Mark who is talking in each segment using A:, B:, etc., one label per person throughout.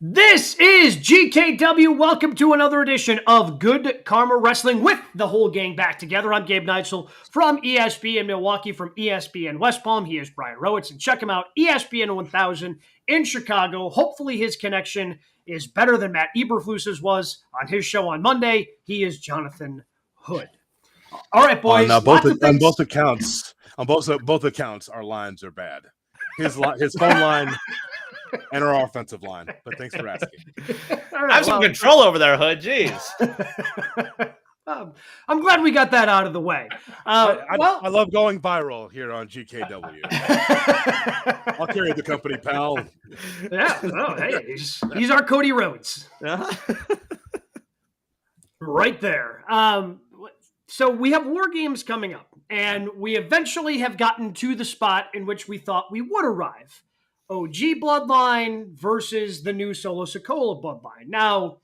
A: This is GKW. Welcome to another edition of Good Karma Wrestling with the whole gang back together. I'm Gabe Neitzel from ESPN Milwaukee, from ESPN West Palm. He is Brian Rowitz, and check him out, ESPN 1000 in Chicago. Hopefully his connection is better than Matt Eberflus's was on his show on Monday. He is Jonathan Hood. All right, boys.
B: On both accounts, our lines are bad. His phone line and our offensive line. But thanks for asking.
C: I have some control over there, Hood. Jeez.
A: I'm glad we got that out of the way.
B: I love going viral here on GKW. I'll carry the company, pal.
A: Yeah. Oh, hey, he's our Cody Rhodes. Right there. So we have War Games coming up, and we eventually have gotten to the spot in which we thought we would arrive. OG Bloodline versus the new Solo Sikoa Bloodline. Now,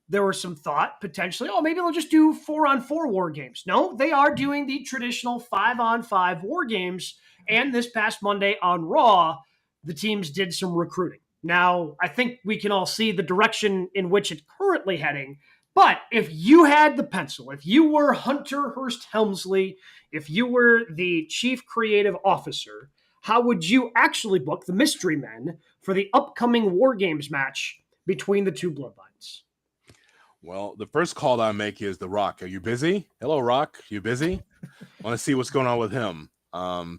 A: there was some thought potentially, maybe they'll just do 4-on-4 War Games. No, they are doing the traditional 5-on-5 War Games. And this past Monday on Raw, the teams did some recruiting. Now, I think we can all see the direction in which it's currently heading. But if you had the pencil, if you were Hunter Hearst Helmsley, if you were the chief creative officer, how would you actually book the Mystery Men for the upcoming War Games match between the two bloodlines?
B: Well, the first call I make is The Rock. Are you busy? Hello, Rock. You busy? Want to see what's going on with him.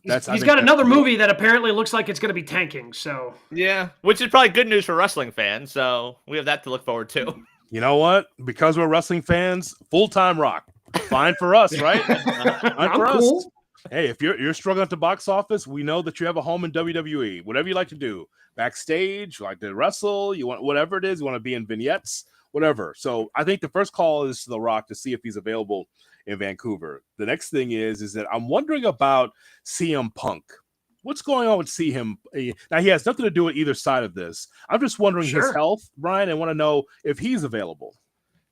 A: He's got another movie that apparently looks like it's going to be tanking. So
C: yeah, which is probably good news for wrestling fans. So we have that to look forward to.
B: You know what? Because we're wrestling fans, full-time Rock. Fine for us, right?
A: I'm cool.
B: Us. Hey, if you're struggling at the box office, we know that you have a home in WWE. Whatever you like to do, backstage, you like to wrestle, you want whatever it is, you want to be in vignettes, whatever. So I think the first call is to The Rock to see if he's available in Vancouver. The next thing is that I'm wondering about CM Punk. What's going on with CM? Now, he has nothing to do with either side of this. I'm just wondering his health, Brian. I want to know if he's available.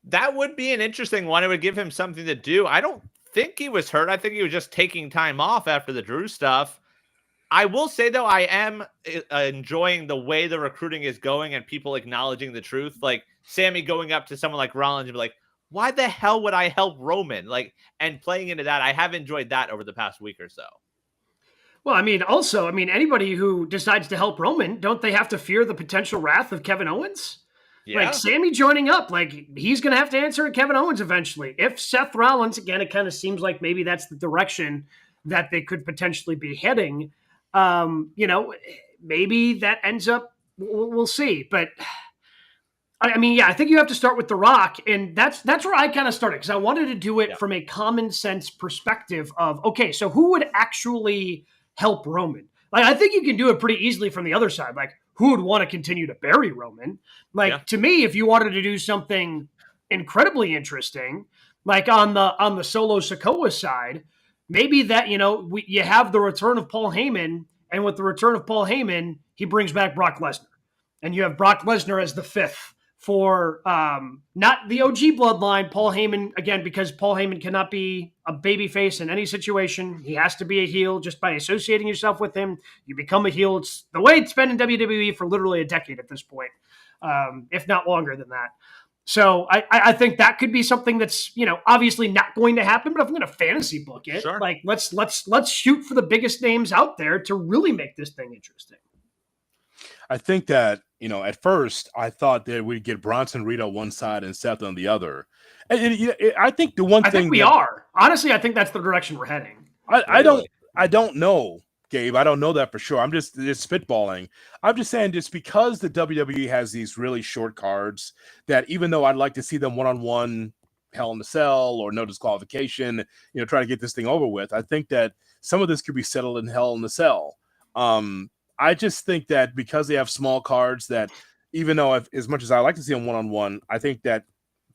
C: That would be an interesting one. It would give him something to do. I don't think he was hurt. I think he was just taking time off after the Drew stuff. I will say, though, I am enjoying the way the recruiting is going and people acknowledging the truth. Like Sammy going up to someone like Rollins and be like, why the hell would I help Roman? And playing into that, I have enjoyed that over the past week or so.
A: Well, anybody who decides to help Roman, don't they have to fear the potential wrath of Kevin Owens? Yeah. Like Sammy joining up, he's going to have to answer Kevin Owens eventually. If Seth Rollins, again, it kind of seems like maybe that's the direction that they could potentially be heading. Maybe that ends up, we'll see. But I think you have to start with The Rock, and that's where I kind of started, because I wanted to do it from a common sense perspective of, okay, so who would actually help Roman? I think you can do it pretty easily from the other side. Who would want to continue to bury Roman? To me, if you wanted to do something incredibly interesting, on the Solo Sikoa side, maybe that, you have the return of Paul Heyman, and with the return of Paul Heyman, he brings back Brock Lesnar. And you have Brock Lesnar as the fifth for not the OG bloodline, Paul Heyman, again, because Paul Heyman cannot be a babyface in any situation. He has to be a heel. Just by associating yourself with him, you become a heel. It's the way it's been in WWE for literally a decade at this point, if not longer than that. So I think that could be something that's, obviously not going to happen, but if I'm going to fantasy book it,
C: sure.
A: Let's shoot for the biggest names out there to really make this thing interesting.
B: I think that, at first I thought that we'd get Bronson Reed on one side and Seth on the other. And I think the one thing
A: I think we are. Honestly, I think that's the direction we're heading.
B: I don't know, Gabe. I don't know that for sure. I'm just spitballing. I'm just saying, just because the WWE has these really short cards, that even though I'd like to see them one-on-one, Hell in a Cell or no disqualification, try to get this thing over with, I think that some of this could be settled in Hell in a Cell. I just think that because they have small cards, that even though as much as I like to see them one-on-one, I think that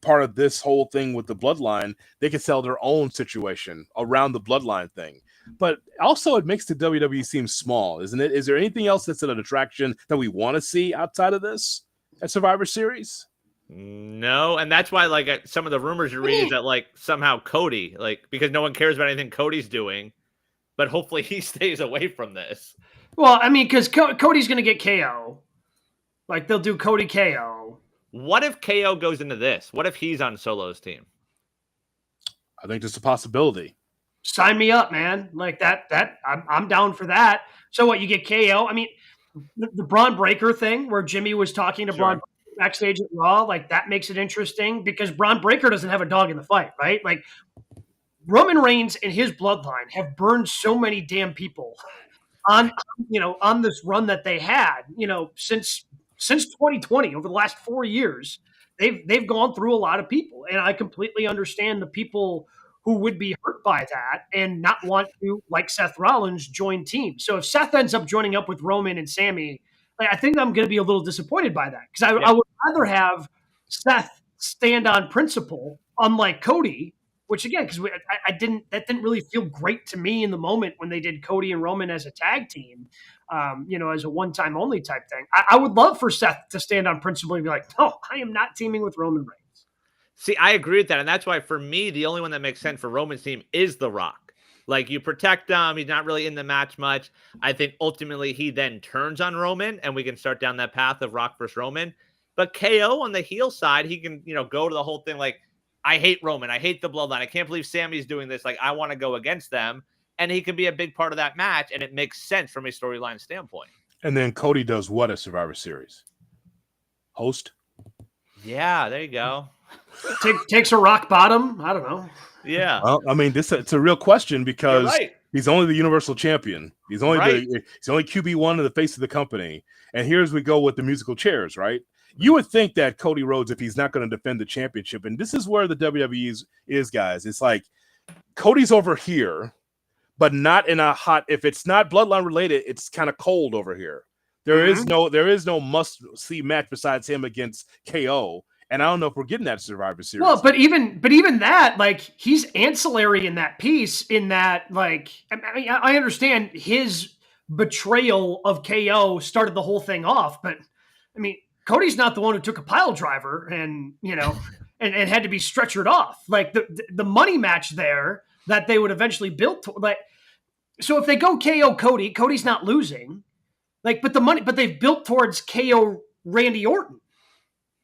B: part of this whole thing with the bloodline, they could sell their own situation around the bloodline thing. But also it makes the WWE seem small, isn't it? Is there anything else that's an attraction that we want to see outside of this at Survivor Series?
C: No, and that's why some of the rumors you read is that somehow Cody, because no one cares about anything Cody's doing, but hopefully he stays away from this.
A: Well, because Cody's going to get KO. They'll do Cody KO.
C: What if KO goes into this? What if he's on Solo's team?
B: I think there's a possibility.
A: Sign me up, man. Like that I'm down for that. So what, you get KO? I mean, the Braun Breaker thing where Jimmy was talking to Braun backstage at Raw, like that makes it interesting because Braun Breaker doesn't have a dog in the fight, right? Like Roman Reigns and his bloodline have burned so many damn people on this run that they had, since 2020, over the last 4 years. They've gone through a lot of people, and I completely understand the people who would be hurt by that and not want to, like Seth Rollins, join teams. So if Seth ends up joining up with Roman and Sammy, I think I'm going to be a little disappointed by that because I would rather have Seth stand on principle, unlike Cody, which again, because that didn't really feel great to me in the moment when they did Cody and Roman as a tag team, as a one-time only type thing. I would love for Seth to stand on principle and be like, no, I am not teaming with Roman Reigns.
C: See, I agree with that. And that's why, for me, the only one that makes sense for Roman's team is The Rock. Like, you protect him. He's not really in the match much. I think ultimately he then turns on Roman, and we can start down that path of Rock versus Roman. But KO on the heel side, he can, go to the whole thing like, I hate Roman. I hate the bloodline. I can't believe Sammy's doing this. Like, I want to go against them. And he can be a big part of that match, and it makes sense from a storyline standpoint.
B: And then Cody does what at Survivor Series? Host?
C: Yeah, there you go.
A: Takes a rock bottom. I don't know.
C: Yeah.
B: Well, I mean, it's a real question because he's only the Universal Champion. He's only QB1 of the face of the company. And here's we go with the musical chairs, right? You would think that Cody Rhodes, if he's not going to defend the championship, and this is where the WWE is, guys. It's like Cody's over here, but not in a hot. If it's not bloodline related, it's kind of cold over here. There is no must see match besides him against KO. And I don't know if we're getting that Survivor Series.
A: Well, but even that, like, he's ancillary in that piece. In that, like, I mean, I understand his betrayal of KO started the whole thing off, but I mean, Cody's not the one who took a pile driver and and had to be stretchered off. Like the money match there that they would eventually build. Like, so if they go KO Cody, Cody's not losing. Like, but they've built towards KO Randy Orton.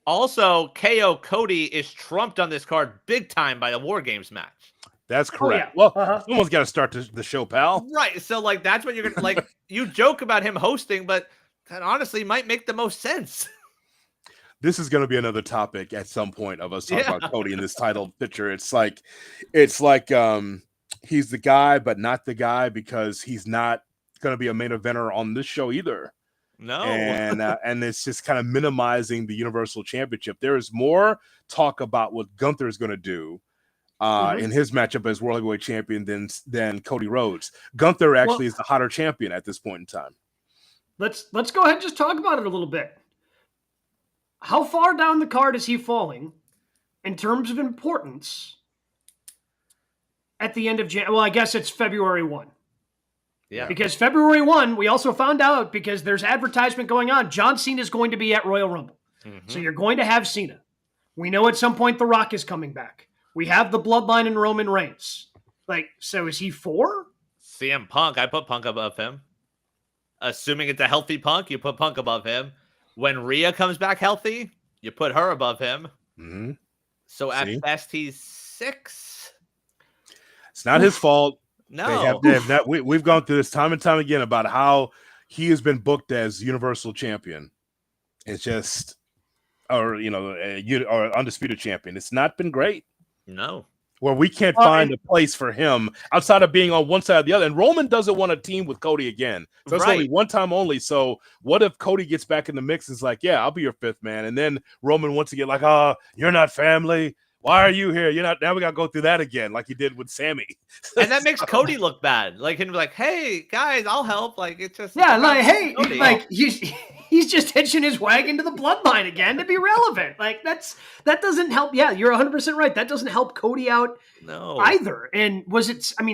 C: Also, KO Cody is trumped on this card big time by the War Games match.
B: That's correct. Oh, yeah. Well, someone's got to start the show, pal.
C: Right. So, like, that's what you're going to, like, you joke about him hosting, but that honestly might make the most sense.
B: This is going to be another topic at some point of us talking about Cody in this title picture. It's like he's the guy, but not the guy because he's not going to be a main eventer on this show either.
C: No.
B: And it's just kind of minimizing the Universal Championship. There is more talk about what Gunther is going to do in his matchup as World Heavyweight Champion than Cody Rhodes. Gunther actually is the hotter champion at this point in time.
A: Let's go ahead and just talk about it a little bit. How far down the card is he falling in terms of importance at the end of January? Well, I guess it's February 1.
C: Yeah.
A: Because February 1, we also found out, because there's advertisement going on, John Cena is going to be at Royal Rumble. So you're going to have Cena. We know at some point The Rock is coming back. We have the Bloodline and Roman Reigns. Like, so is he 4?
C: CM Punk, I put Punk above him. Assuming it's a healthy Punk, you put Punk above him. When Rhea comes back healthy, you put her above him.
B: Mm-hmm.
C: So at best, he's 6.
B: It's not his fault.
C: No.
B: We've gone through this time and time again about how he has been booked as Universal Champion. It's just, or undisputed champion. It's not been great.
C: No.
B: Where we can't find a place for him outside of being on one side or the other. And Roman doesn't want to team with Cody again. So it's only one time only. So what if Cody gets back in the mix and is like, yeah, I'll be your 5th man. And then Roman wants to get like, oh, you're not family. Why are you here? You're not. Now we got to go through that again like he did with Sammy.
C: And that makes Cody look bad. Like, him like, hey, guys, I'll help. Like, it's just.
A: Yeah, like, hey, Cody. Like, he's just hitching his wagon to the Bloodline again to be relevant. Like, that doesn't help. Yeah, you're 100% right. That doesn't help Cody out either. And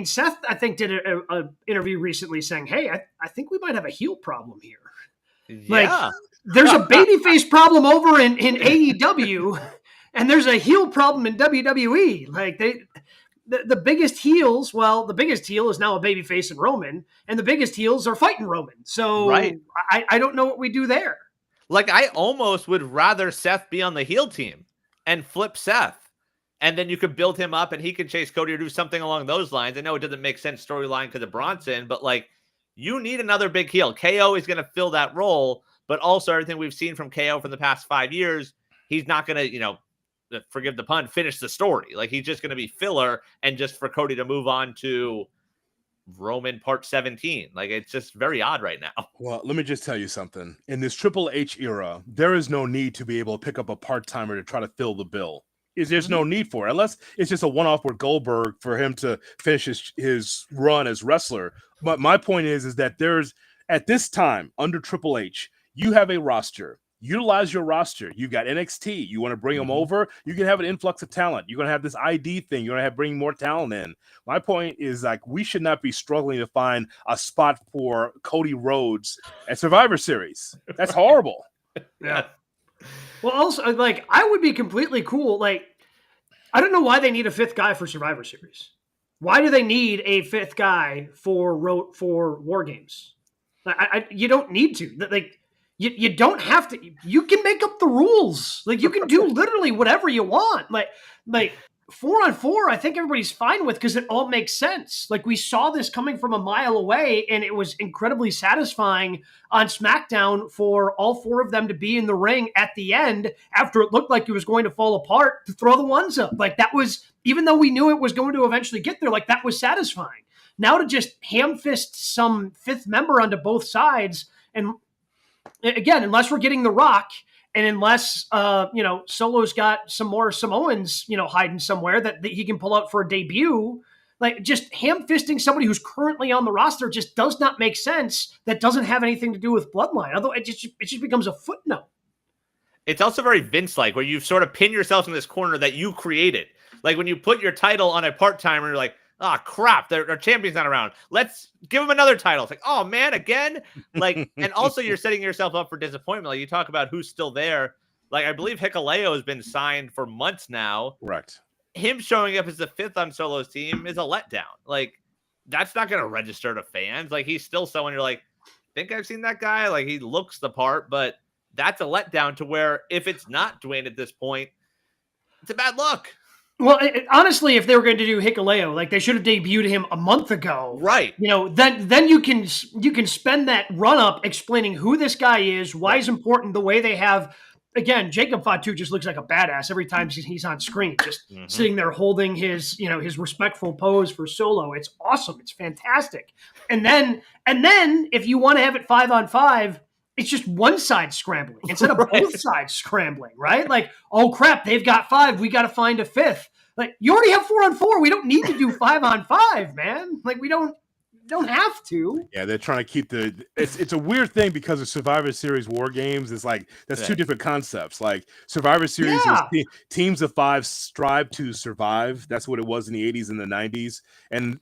A: Seth, I think, did a interview recently saying, hey, I think we might have a heel problem here.
C: Yeah.
A: Like, there's a babyface problem over in AEW. And there's a heel problem in WWE. Like, the biggest heels, the biggest heel is now a babyface in Roman, and the biggest heels are fighting Roman. So I don't know what we do there.
C: Like, I almost would rather Seth be on the heel team and flip Seth. And then you could build him up and he could chase Cody or do something along those lines. I know it doesn't make sense storyline because of Bronson, but like, you need another big heel. KO is going to fill that role, but also everything we've seen from KO from the past 5 years, he's not going to, forgive the pun, finish the story. Like, he's just going to be filler and just for Cody to move on to Roman part 17. Like, it's just very odd right now.
B: Well, let me just tell you something. In this Triple H era, there is no need to be able to pick up a part-timer to try to fill the bill. There's no need for it, unless it's just a one-off with Goldberg for him to finish his run as wrestler. But my point is that there's, at this time, under Triple H, you have a roster. Utilize your roster. You got NXT. You want to bring them over. You can have an influx of talent. You're going to have this ID thing. You're going to bring more talent in. My point is, like, we should not be struggling to find a spot for Cody Rhodes at Survivor Series. That's horrible.
A: Yeah. Well, also, like, I would be completely cool. Like, I don't know why they need a fifth guy for Survivor Series. Why do they need a fifth guy for War Games? You don't need to. Like, you don't have to. You can make up the rules. Like, you can do literally whatever you want. Like 4-on-4, I think everybody's fine with because it all makes sense. Like, we saw this coming from a mile away, and it was incredibly satisfying on SmackDown for all four of them to be in the ring at the end after it looked like it was going to fall apart to throw the ones up. Like, that was, even though we knew it was going to eventually get there, like, that was satisfying. Now to just ham fist some fifth member onto both sides, and again, unless we're getting The Rock, and unless, Solo's got some more Samoans, hiding somewhere that he can pull out for a debut, like, just ham-fisting somebody who's currently on the roster just does not make sense. That doesn't have anything to do with Bloodline. Although it just becomes a footnote.
C: It's also very Vince-like, where you sort of pin yourself in this corner that you created. Like, when you put your title on a part-timer, you're like, oh, crap, their champion's not around. Let's give him another title. It's like, oh, man, again? Like, and also you're setting yourself up for disappointment. Like, you talk about who's still there. Like, I believe Hikuleo has been signed for months now.
B: Correct.
C: Him showing up as the fifth on Solo's team is a letdown. Like, that's not going to register to fans. Like, he's still someone you're like, think I've seen that guy? Like, he looks the part, but that's a letdown to where if it's not Dwayne at this point, it's a bad look.
A: Well, honestly, if they were going to do Hikuleo, like, they should have debuted him a month ago.
C: Right.
A: Then you can spend that run up explaining who this guy is, why he's important, the way they have. Again, Jacob Fatu just looks like a badass every time he's on screen, just sitting there holding his respectful pose for Solo. It's awesome. It's fantastic. And then if you want to have it 5-on-5, it's just one side scrambling instead of both sides scrambling, right? Like, oh crap, they've got 5. We got to find a 5th. Like, you already have 4-on-4. We don't need to do 5-on-5, man. Like, we don't have to.
B: Yeah, they're trying to keep it's a weird thing because of Survivor Series War Games. It's like, that's two different concepts. Like, Survivor Series is teams of 5 strive to survive. That's what it was in the 80s and the 90s. And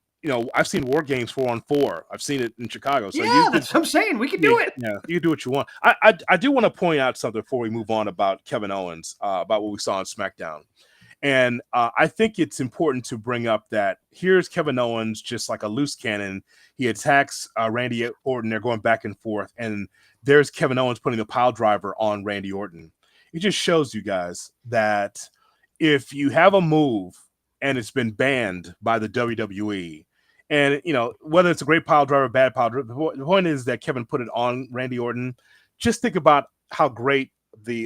B: I've seen War Games 4-on-4. I've seen it in Chicago. So
A: that's what I'm saying. We can do it.
B: Yeah, you can do what you want. I do want to point out something before we move on about Kevin Owens, about what we saw on SmackDown. And I think it's important to bring up that here's Kevin Owens, just like a loose cannon. He attacks Randy Orton. They're going back and forth. And there's Kevin Owens putting the pile driver on Randy Orton. It just shows you guys that if you have a move and it's been banned by the WWE, and, whether it's a great pile driver, bad pile driver, the point is that Kevin put it on Randy Orton. Just think about how great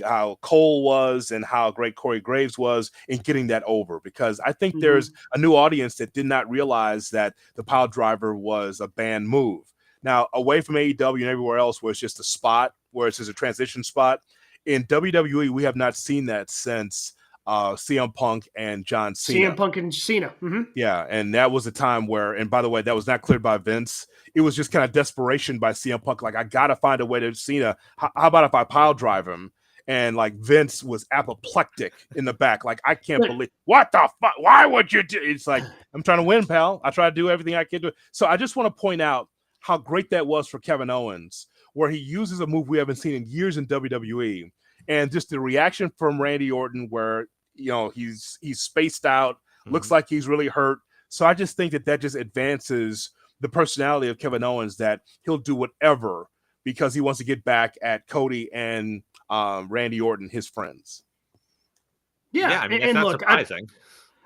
B: how Cole was and how great Corey Graves was in getting that over, because I think there's a new audience that did not realize that the pile driver was a banned move. Now, away from AEW and everywhere else where it's just a spot, where it's just a transition spot, in WWE, we have not seen that since CM Punk and John Cena.
A: CM Punk and Cena.
B: Yeah, and that was a time where, and by the way, that was not cleared by Vince. It was just kind of desperation by CM Punk. Like, I got to find a way to Cena. How about if I pile drive him? And, like, Vince was apoplectic in the back. Like, I can't believe, what the fuck? Why would you do? It's like, I'm trying to win, pal. I try to do everything I can do. So I just want to point out how great that was for Kevin Owens, where he uses a move we haven't seen in years in WWE. And just the reaction from Randy Orton, where, he's spaced out, looks like he's really hurt. So I just think that just advances the personality of Kevin Owens, that he'll do whatever because he wants to get back at Cody and Randy Orton, his friends.
A: Yeah,
C: I mean, that's not surprising.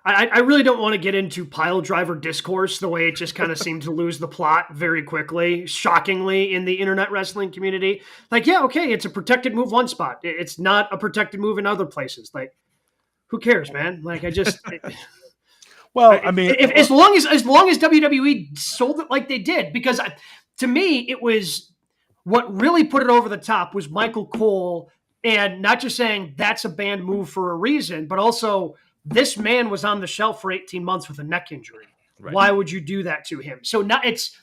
A: I really don't want to get into pile driver discourse the way it just kind of seemed to lose the plot very quickly, shockingly, in the internet wrestling community. Like, yeah, okay, it's a protected move one spot. It's not a protected move in other places. Like, who cares, man? Like,
B: Well, I mean,
A: as long as WWE sold it like they did, because to me, it was what really put it over the top was Michael Cole, and not just saying that's a banned move for a reason, but also this man was on the shelf for 18 months with a neck injury. Right. Why would you do that to him? So now it's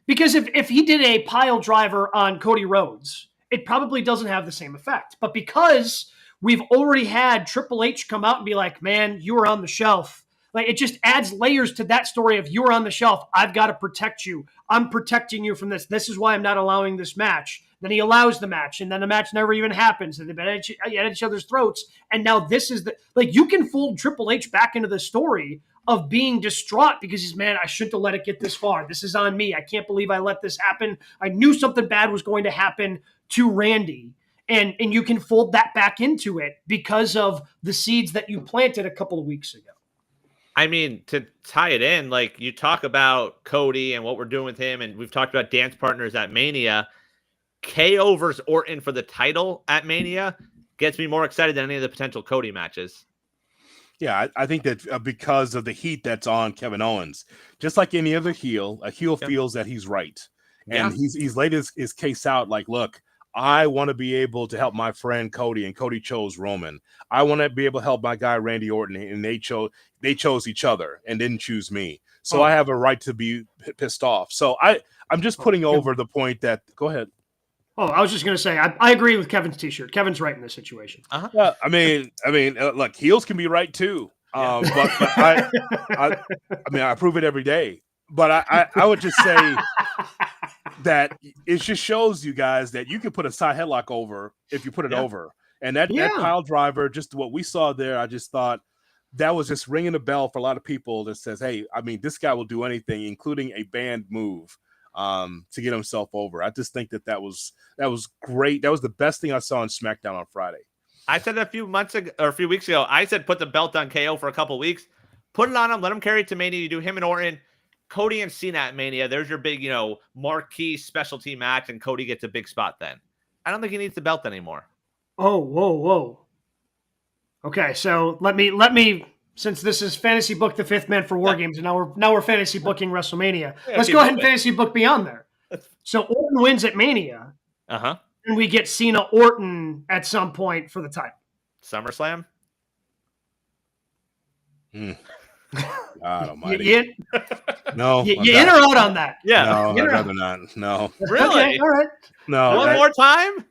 A: because if he did a pile driver on Cody Rhodes, it probably doesn't have the same effect. But because we've already had Triple H come out and be like, man, you were on the shelf. Like, it just adds layers to that story of you were on the shelf. I've got to protect you. I'm protecting you from this. This is why I'm not allowing this match. Then he allows the match, and then the match never even happens. And they've been at each other's throats. And now this is you can fold Triple H back into the story of being distraught because he's, man, I shouldn't have let it get this far. This is on me. I can't believe I let this happen. I knew something bad was going to happen to Randy. And you can fold that back into it because of the seeds that you planted a couple of weeks ago.
C: I mean, to tie it in, like, you talk about Cody and what we're doing with him, and we've talked about dance partners at Mania. KO versus Orton for the title at Mania gets me more excited than any of the potential Cody matches.
B: Yeah, I think that because of the heat that's on Kevin Owens, just like any other heel, a heel feels that he's right. And he's laid his case out like, look, I want to be able to help my friend Cody, and Cody chose Roman. I want to be able to help my guy Randy Orton, and they chose each other and didn't choose me. So I have a right to be pissed off. So I'm just putting over the point that – go ahead.
A: Oh, I was just going to say, I agree with Kevin's T-shirt. Kevin's right in this situation.
C: Uh-huh.
B: Yeah, I mean, look, heels can be right too. But I prove it every day. But I would just say that it just shows you guys that you can put a side headlock over if you put it over. And that pile driver, just what we saw there, I just thought that was just ringing a bell for a lot of people that says, hey, I mean, this guy will do anything, including a banned move, to get himself over. I just think that was great. That was the best thing I saw on SmackDown on Friday.
C: I said a few weeks ago, I said put the belt on KO for a couple weeks, put it on him, let him carry it to Mania. You do him and Orton, Cody and Cena at Mania. There's your big, marquee specialty match, and Cody gets a big spot then. I don't think he needs the belt anymore.
A: Oh, whoa. Okay, so let me since this is fantasy book the fifth man for War Games, and now we're fantasy booking WrestleMania. Let's go ahead and fantasy book beyond there. So Orton wins at Mania.
C: Uh-huh.
A: And we get Cena Orton at some point for the title.
C: SummerSlam?
B: God almighty.
A: No. You in or out on that?
C: Yeah.
B: No, I'd rather not. No.
C: Really?
A: Okay, all right.
B: No.
C: One more time?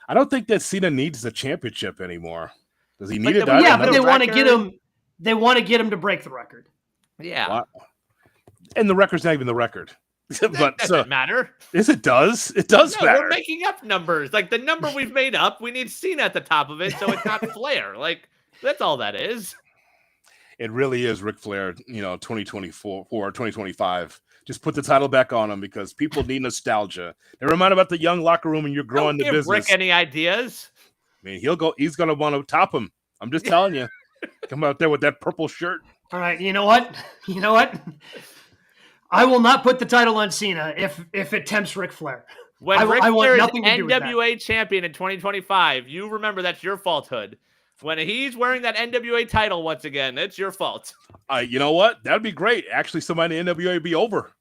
B: I don't think that Cena needs the championship anymore. Does he need it?
A: Yeah, but they want to get him. They want to get him to break the record.
C: Yeah.
B: Wow. And the record's not even the record.
C: That doesn't matter.
B: Yes, it does. It does matter.
C: We're making up numbers. Like, the number we've made up, we need Cena at the top of it, so it's not Flair. Like, that's all that is.
B: It really is Ric Flair, 2024 or 2025. Just put the title back on him because people need nostalgia. They remind about the young locker room and you're growing the business.
C: Rick any ideas?
B: I mean, he's going to want to top him. I'm just telling you. Come out there with that purple shirt.
A: All right. You know what? I will not put the title on Cena if it tempts Ric Flair.
C: When Ric Flair is NWA champion in 2025, you remember that's your fault, Hood. When he's wearing that NWA title once again, it's your fault.
B: You know what? That'd be great. Actually, somebody in NWA would be over.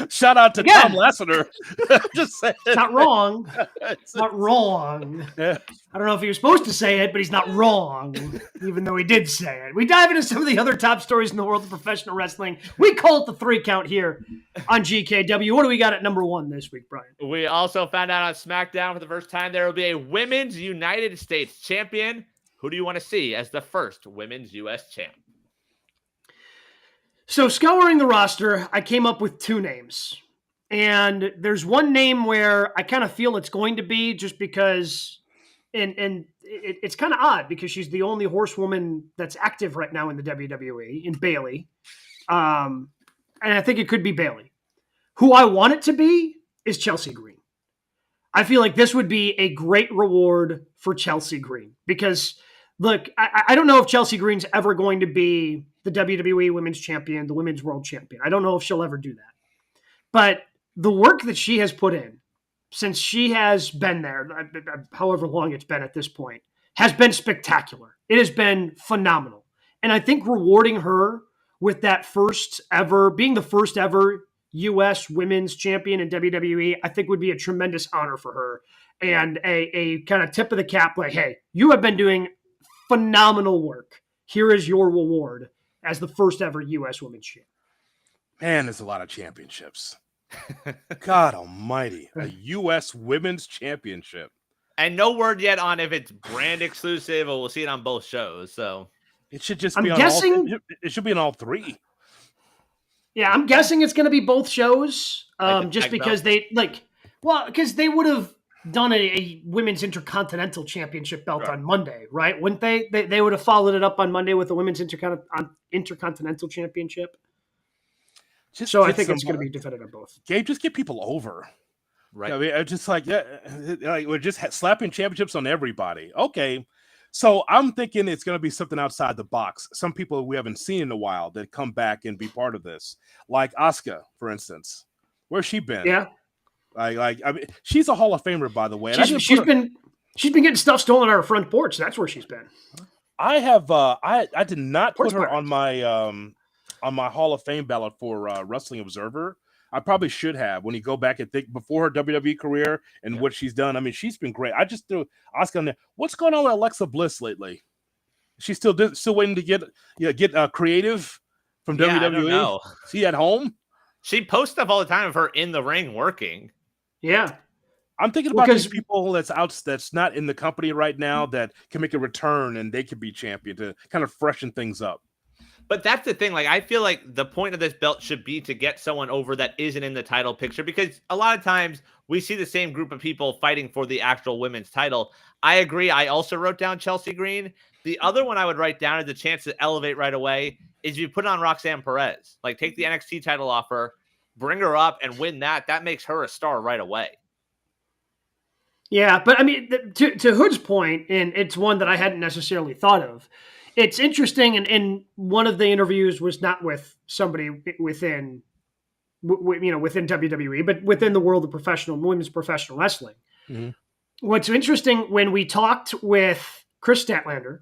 B: Shout out to Tom Lassiter. Just saying.
A: It's not wrong. It's not wrong.
B: Yeah.
A: I don't know if he was supposed to say it, but he's not wrong, even though he did say it. We dive into some of the other top stories in the world of professional wrestling. We call it the 3 count here on GKW. What do we got at number 1 this week, Brian?
C: We also found out on SmackDown for the first time there will be a Women's United States champion. Who do you want to see as the first Women's U.S. champ?
A: So scouring the roster, I came up with 2 names. And there's one name where I kind of feel it's going to be just because, and it's kind of odd because she's the only horsewoman that's active right now in the WWE, in Bayley. And I think it could be Bayley. Who I want it to be is Chelsea Green. I feel like this would be a great reward for Chelsea Green because, look, I don't know if Chelsea Green's ever going to be the WWE Women's Champion, the Women's World Champion. I don't know if she'll ever do that. But the work that she has put in since she has been there, however long it's been at this point, has been spectacular. It has been phenomenal. And I think rewarding her with that being the first ever U.S. Women's Champion in WWE, I think would be a tremendous honor for her and a kind of tip of the cap, like, hey, you have been doing phenomenal work. Here is your reward as the first ever U.S. Women's Champion.
B: Man, there's a lot of championships. God almighty. A U.S. Women's Championship.
C: And no word yet on if it's brand exclusive or we'll see it on both shows. So
B: it should just be it should be on all three.
A: Yeah, I'm guessing it's going to be both shows, just because because they would have done a Women's Intercontinental Championship belt on Monday, right? Wouldn't they? They would have followed it up on Monday with the Women's Intercontinental Championship. I think it's going to be defended on both.
B: Gabe, just get people over.
C: Right.
B: I mean, just we're just slapping championships on everybody. Okay. So I'm thinking it's going to be something outside the box. Some people we haven't seen in a while that come back and be part of this, like Asuka, for instance. Where's she been?
A: Yeah,
B: I mean, she's a Hall of Famer, by the way.
A: She's been getting stuff stolen on her front porch. That's where she's been.
B: I have I did not put her on my Hall of Fame ballot for Wrestling Observer. I probably should have when you go back and think before her WWE career and what she's done. I mean, she's been great. I just threw Asuka on there. What's going on with Alexa Bliss lately? She's still waiting to get creative from WWE. I don't know. She at home?
C: She posts stuff all the time of her in the ring working.
A: Yeah.
B: I'm thinking about these people that's not in the company right now that can make a return and they could be champion to kind of freshen things up.
C: But that's the thing. Like, I feel like the point of this belt should be to get someone over that isn't in the title picture, because a lot of times we see the same group of people fighting for the actual women's title. I agree. I also wrote down Chelsea Green. The other one I would write down is the chance to elevate right away is you put on Roxanne Perez. Like, take the NXT title off her, bring her up and win that. That makes her a star right away.
A: Yeah, but I mean, to Hood's point, and it's one that I hadn't necessarily thought of, it's interesting, and one of the interviews was not with somebody within WWE, but within the world of women's professional wrestling. Mm-hmm. What's interesting, when we talked with Chris Statlander,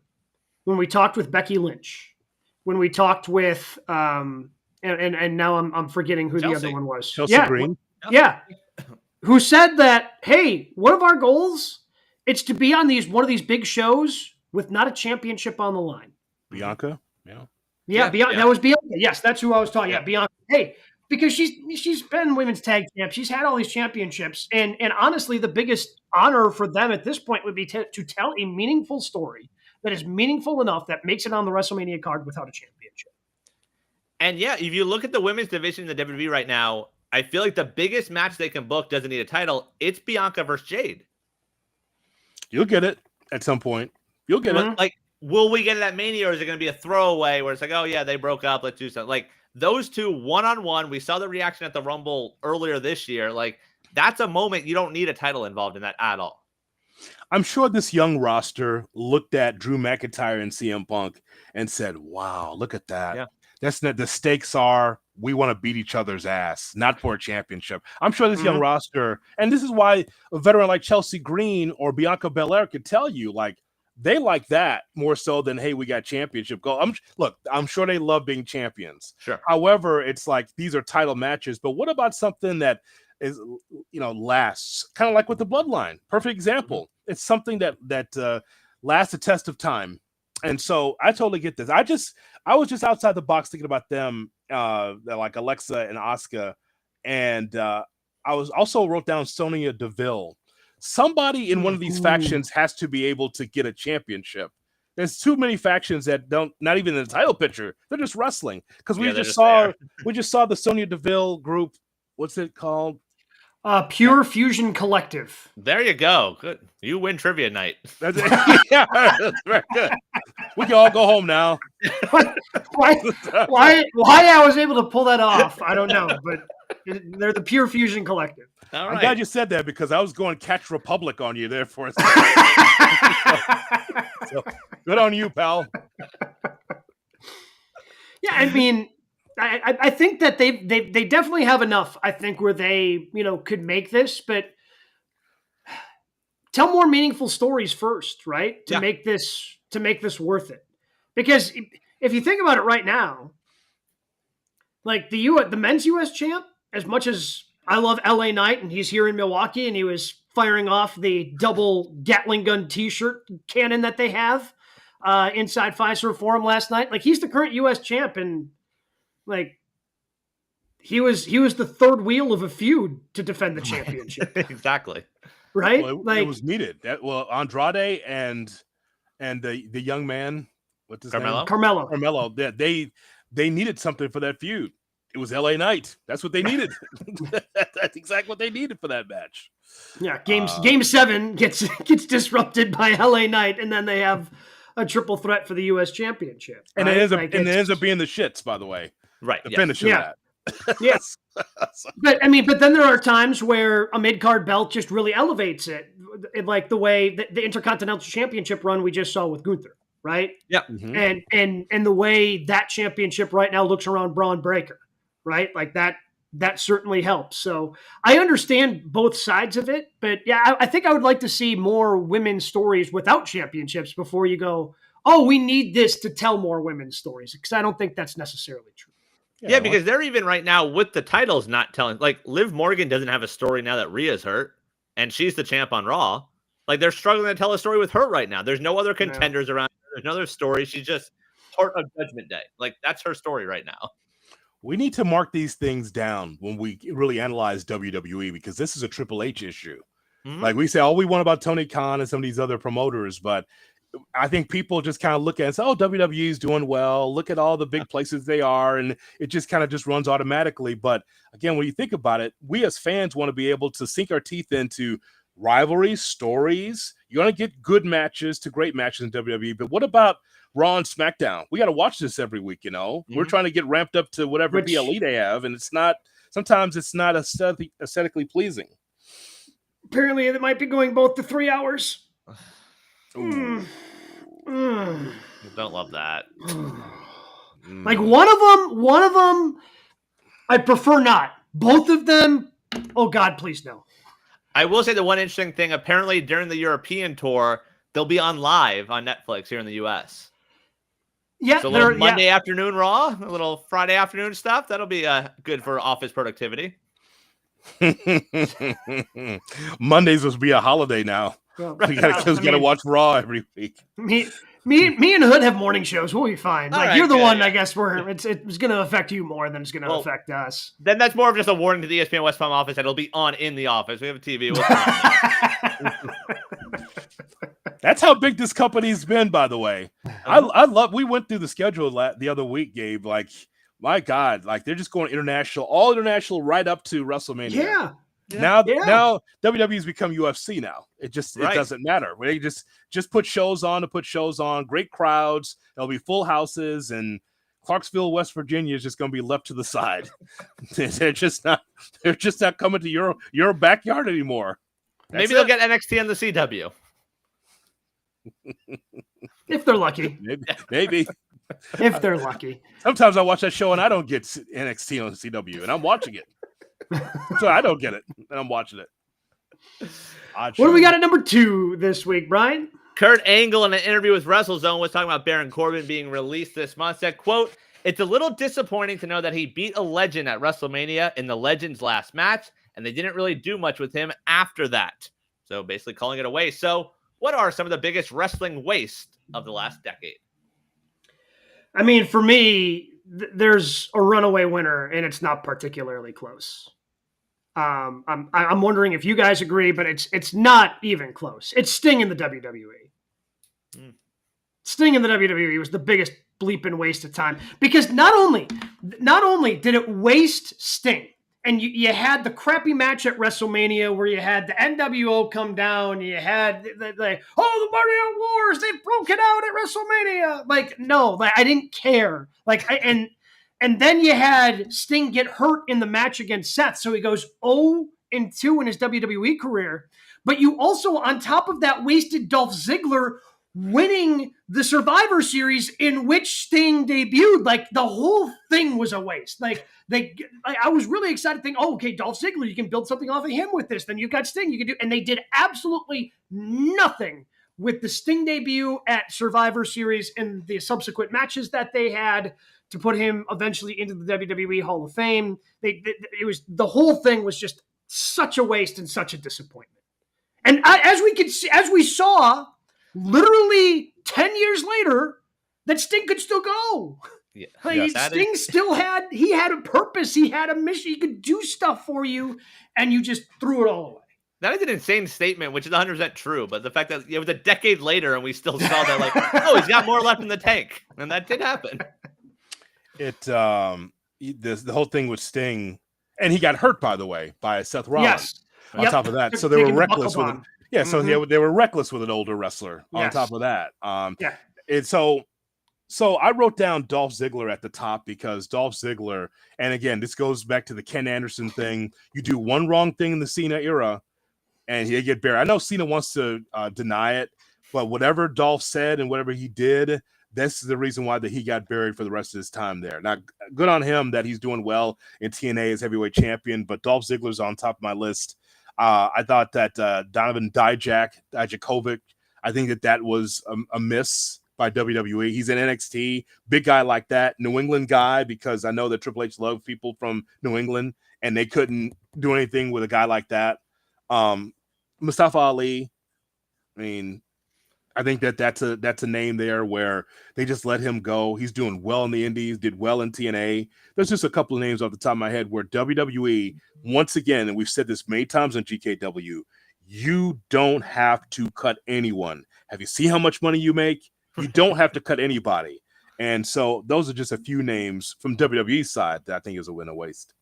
A: when we talked with Becky Lynch, when we talked with and now I'm forgetting who the other one was.
B: Chelsea Green.
A: Yeah. Who said that, hey, one of our goals, it's to be on one of these big shows with not a championship on the line.
B: Bianca?
A: Yeah. That was Bianca. Yes, that's who I was talking about. Bianca. Hey, because she's been women's tag champ. She's had all these championships. And honestly, the biggest honor for them at this point would be to tell a meaningful story that is meaningful enough that makes it on the WrestleMania card without a championship.
C: And yeah, if you look at the women's division in the WWE right now, I feel like the biggest match they can book doesn't need a title. It's Bianca versus Jade.
B: You'll get it at some point. You'll get it.
C: Like, will we get it at Mania, or is it going to be a throwaway where it's like, oh, yeah, they broke up, let's do something? Like, those two one-on-one, we saw the reaction at the Rumble earlier this year. Like, that's a moment you don't need a title involved in that at all.
B: I'm sure this young roster looked at Drew McIntyre and CM Punk and said, wow, look at that. Yeah. That's not, the stakes are we want to beat each other's ass, not for a championship. I'm sure this young roster, and this is why a veteran like Chelsea Green or Bianca Belair could tell you, like, they like that more so than, hey, we got championship goal. I'm sure they love being champions.
C: Sure.
B: However, it's like these are title matches. But what about something that is, lasts? Kind of like with the Bloodline. Perfect example. It's something that lasts the test of time. And so I totally get this. I was just outside the box thinking about them, like Alexa and Asuka. And I was also wrote down Sonya Deville. Somebody in one of these factions has to be able to get a championship. There's too many factions that not even in the title picture. They're just wrestling. Because we just saw the Sonya Deville group. What's it called?
A: Pure Fusion Collective.
C: There you go. Good. You win trivia night.
B: That's it. Yeah, that's very good. We can all go home now.
A: Why I was able to pull that off, I don't know. But they're the Pure Fusion Collective.
C: All
B: I'm
C: right.
B: glad you said that because I was going Catch Republic on you there for a second. So, good on you, pal.
A: Yeah, I mean, I think that they definitely have enough. I think where they could make this, but tell more meaningful stories first, right? To make this worth it. Because if you think about it right now, like the men's U.S. champ, as much as I love LA Knight and he's here in Milwaukee and he was firing off the double Gatling gun T-shirt cannon that they have inside Fiserv Forum last night. Like he's the current U.S. champ and like he was the third wheel of a feud to defend the championship.
C: Exactly.
A: Right?
B: Well,
A: like
B: it was needed. Andrade and the young man, what's his name?
A: Carmelo.
B: They needed something for that feud. It was LA Knight. That's what they needed. That's exactly what they needed for that match.
A: Yeah, game 7 gets disrupted by LA Knight, and then they have a triple threat for the U.S. championship.
B: And
A: right?
B: it ends up being the shits, by the way.
C: Right.
B: The finish of that.
A: Yes. But then there are times where a mid-card belt just really elevates it, like the way the Intercontinental Championship run we just saw with Gunther, right?
C: Yeah.
A: Mm-hmm. And the way that championship right now looks around Braun Breaker, right? Like that certainly helps. So I understand both sides of it, but yeah, I think I would like to see more women's stories without championships before you go, oh, we need this to tell more women's stories, because I don't think that's necessarily true.
C: Yeah, because they're even right now with the titles not telling. Like Liv Morgan doesn't have a story now that Rhea's hurt, and she's the champ on Raw. Like they're struggling to tell a story with her right now. There's no other contenders around. There's no other story. She's just part of Judgment Day. Like that's her story right now.
B: We need to mark these things down when we really analyze WWE, because this is a Triple H issue. Mm-hmm. Like we say all we want about Tony Khan and some of these other promoters, but I think people just kind of look at it and say, oh, WWE is doing well. Look at all the big places they are. And it just kind of just runs automatically. But again, when you think about it, we as fans want to be able to sink our teeth into rivalries, stories. You want to get good matches to great matches in WWE. But what about Raw and SmackDown? We got to watch this every week, Mm-hmm. We're trying to get ramped up to whatever PLE they have. And sometimes it's not aesthetically pleasing.
A: Apparently it might be going both to 3 hours.
C: Don't love that.
A: Like one of them, I prefer not. Both of them, oh God, please no.
C: I will say the one interesting thing, apparently during the European tour, they'll be on live on Netflix here in the US.
A: Yeah.
C: So a little Monday afternoon Raw, a little Friday afternoon stuff. That'll be good for office productivity.
B: Mondays will be a holiday now. Well, we gotta watch Raw every week.
A: Me and Hood have morning shows. We'll be fine. Like you're the one, I guess, where it's going to affect you more than it's going to affect us.
C: Then that's more of just a warning to the ESPN West Palm office that it'll be on in the office. We have a TV.
B: That's how big this company's been, by the way. I love. We went through the schedule the other week, Gabe. Like, my God, like they're just going international, all international, right up to WrestleMania.
A: Yeah.
B: Now WWE's become UFC now. It doesn't matter. They just put shows on to put shows on. Great crowds. There'll be full houses, and Clarksville, West Virginia is just going to be left to the side. They're just not coming to your backyard anymore.
C: Maybe they'll get NXT on the CW.
A: If they're lucky.
B: Maybe.
A: If they're lucky.
B: Sometimes I watch that show and I don't get NXT on the CW, and I'm watching it. So I don't get it, and I'm watching it.
A: What do we got at number 2 this week, Brian?
C: Kurt Angle in an interview with WrestleZone was talking about Baron Corbin being released this month. Said, quote, "It's a little disappointing to know that he beat a legend at WrestleMania in the Legend's last match, and they didn't really do much with him after that." So basically calling it a waste. So what are some of the biggest wrestling wastes of the last decade?
A: I mean, for me, there's a runaway winner, and it's not particularly close. I'm wondering if you guys agree, but it's not even close. It's Sting in the WWE. Sting in the WWE was the biggest bleeping waste of time, because not only did it waste Sting, and you had the crappy match at WrestleMania where you had the NWO come down, you had the Mario Wars, they broke it out at WrestleMania. Like, no, like I didn't care. And then you had Sting get hurt in the match against Seth. So he goes 0-2 and 2 in his WWE career. But you also, on top of that, wasted Dolph Ziggler winning the Survivor Series in which Sting debuted. Like, the whole thing was a waste. I was really excited to think, oh, okay, Dolph Ziggler, you can build something off of him with this. Then you've got Sting, you can do, and they did absolutely nothing with the Sting debut at Survivor Series and the subsequent matches that they had to put him eventually into the WWE Hall of Fame. The whole thing was just such a waste and such a disappointment. And as we saw, literally 10 years later, that Sting could still go.
C: Yeah.
A: Sting still had a purpose. He had a mission. He could do stuff for you, and you just threw it all away.
C: That is an insane statement, which is 100% true. But the fact that it was a decade later and we still saw that, like, oh, he's got more left in the tank. And that did happen.
B: The whole thing with Sting, and he got hurt, by the way, by Seth Rollins.
A: Yes.
B: On top of that. So they were reckless with it. Yeah, so
A: Mm-hmm.
B: they were reckless with an older wrestler on top of that. And so I wrote down Dolph Ziggler at the top because Dolph Ziggler, and again, this goes back to the Ken Anderson thing. You do one wrong thing in the Cena era, and he get buried. I know Cena wants to deny it, but whatever Dolph said and whatever he did, this is the reason why that he got buried for the rest of his time there. Now, good on him that he's doing well in TNA as heavyweight champion, but Dolph Ziggler's on top of my list. I thought that Donovan Dijakovic, I think that was a miss by WWE. He's in NXT, big guy like that, New England guy, because I know that Triple H loved people from New England, and they couldn't do anything with a guy like that. Mustafa Ali, I mean, I think that's a name there where they just let him go. He's doing well in the Indies, did well in TNA. There's just a couple of names off the top of my head where WWE, once again, and we've said this many times on GKW, you don't have to cut anyone. Have you seen how much money you make? You don't have to cut anybody. And so those are just a few names from WWE's side that I think is a win or waste.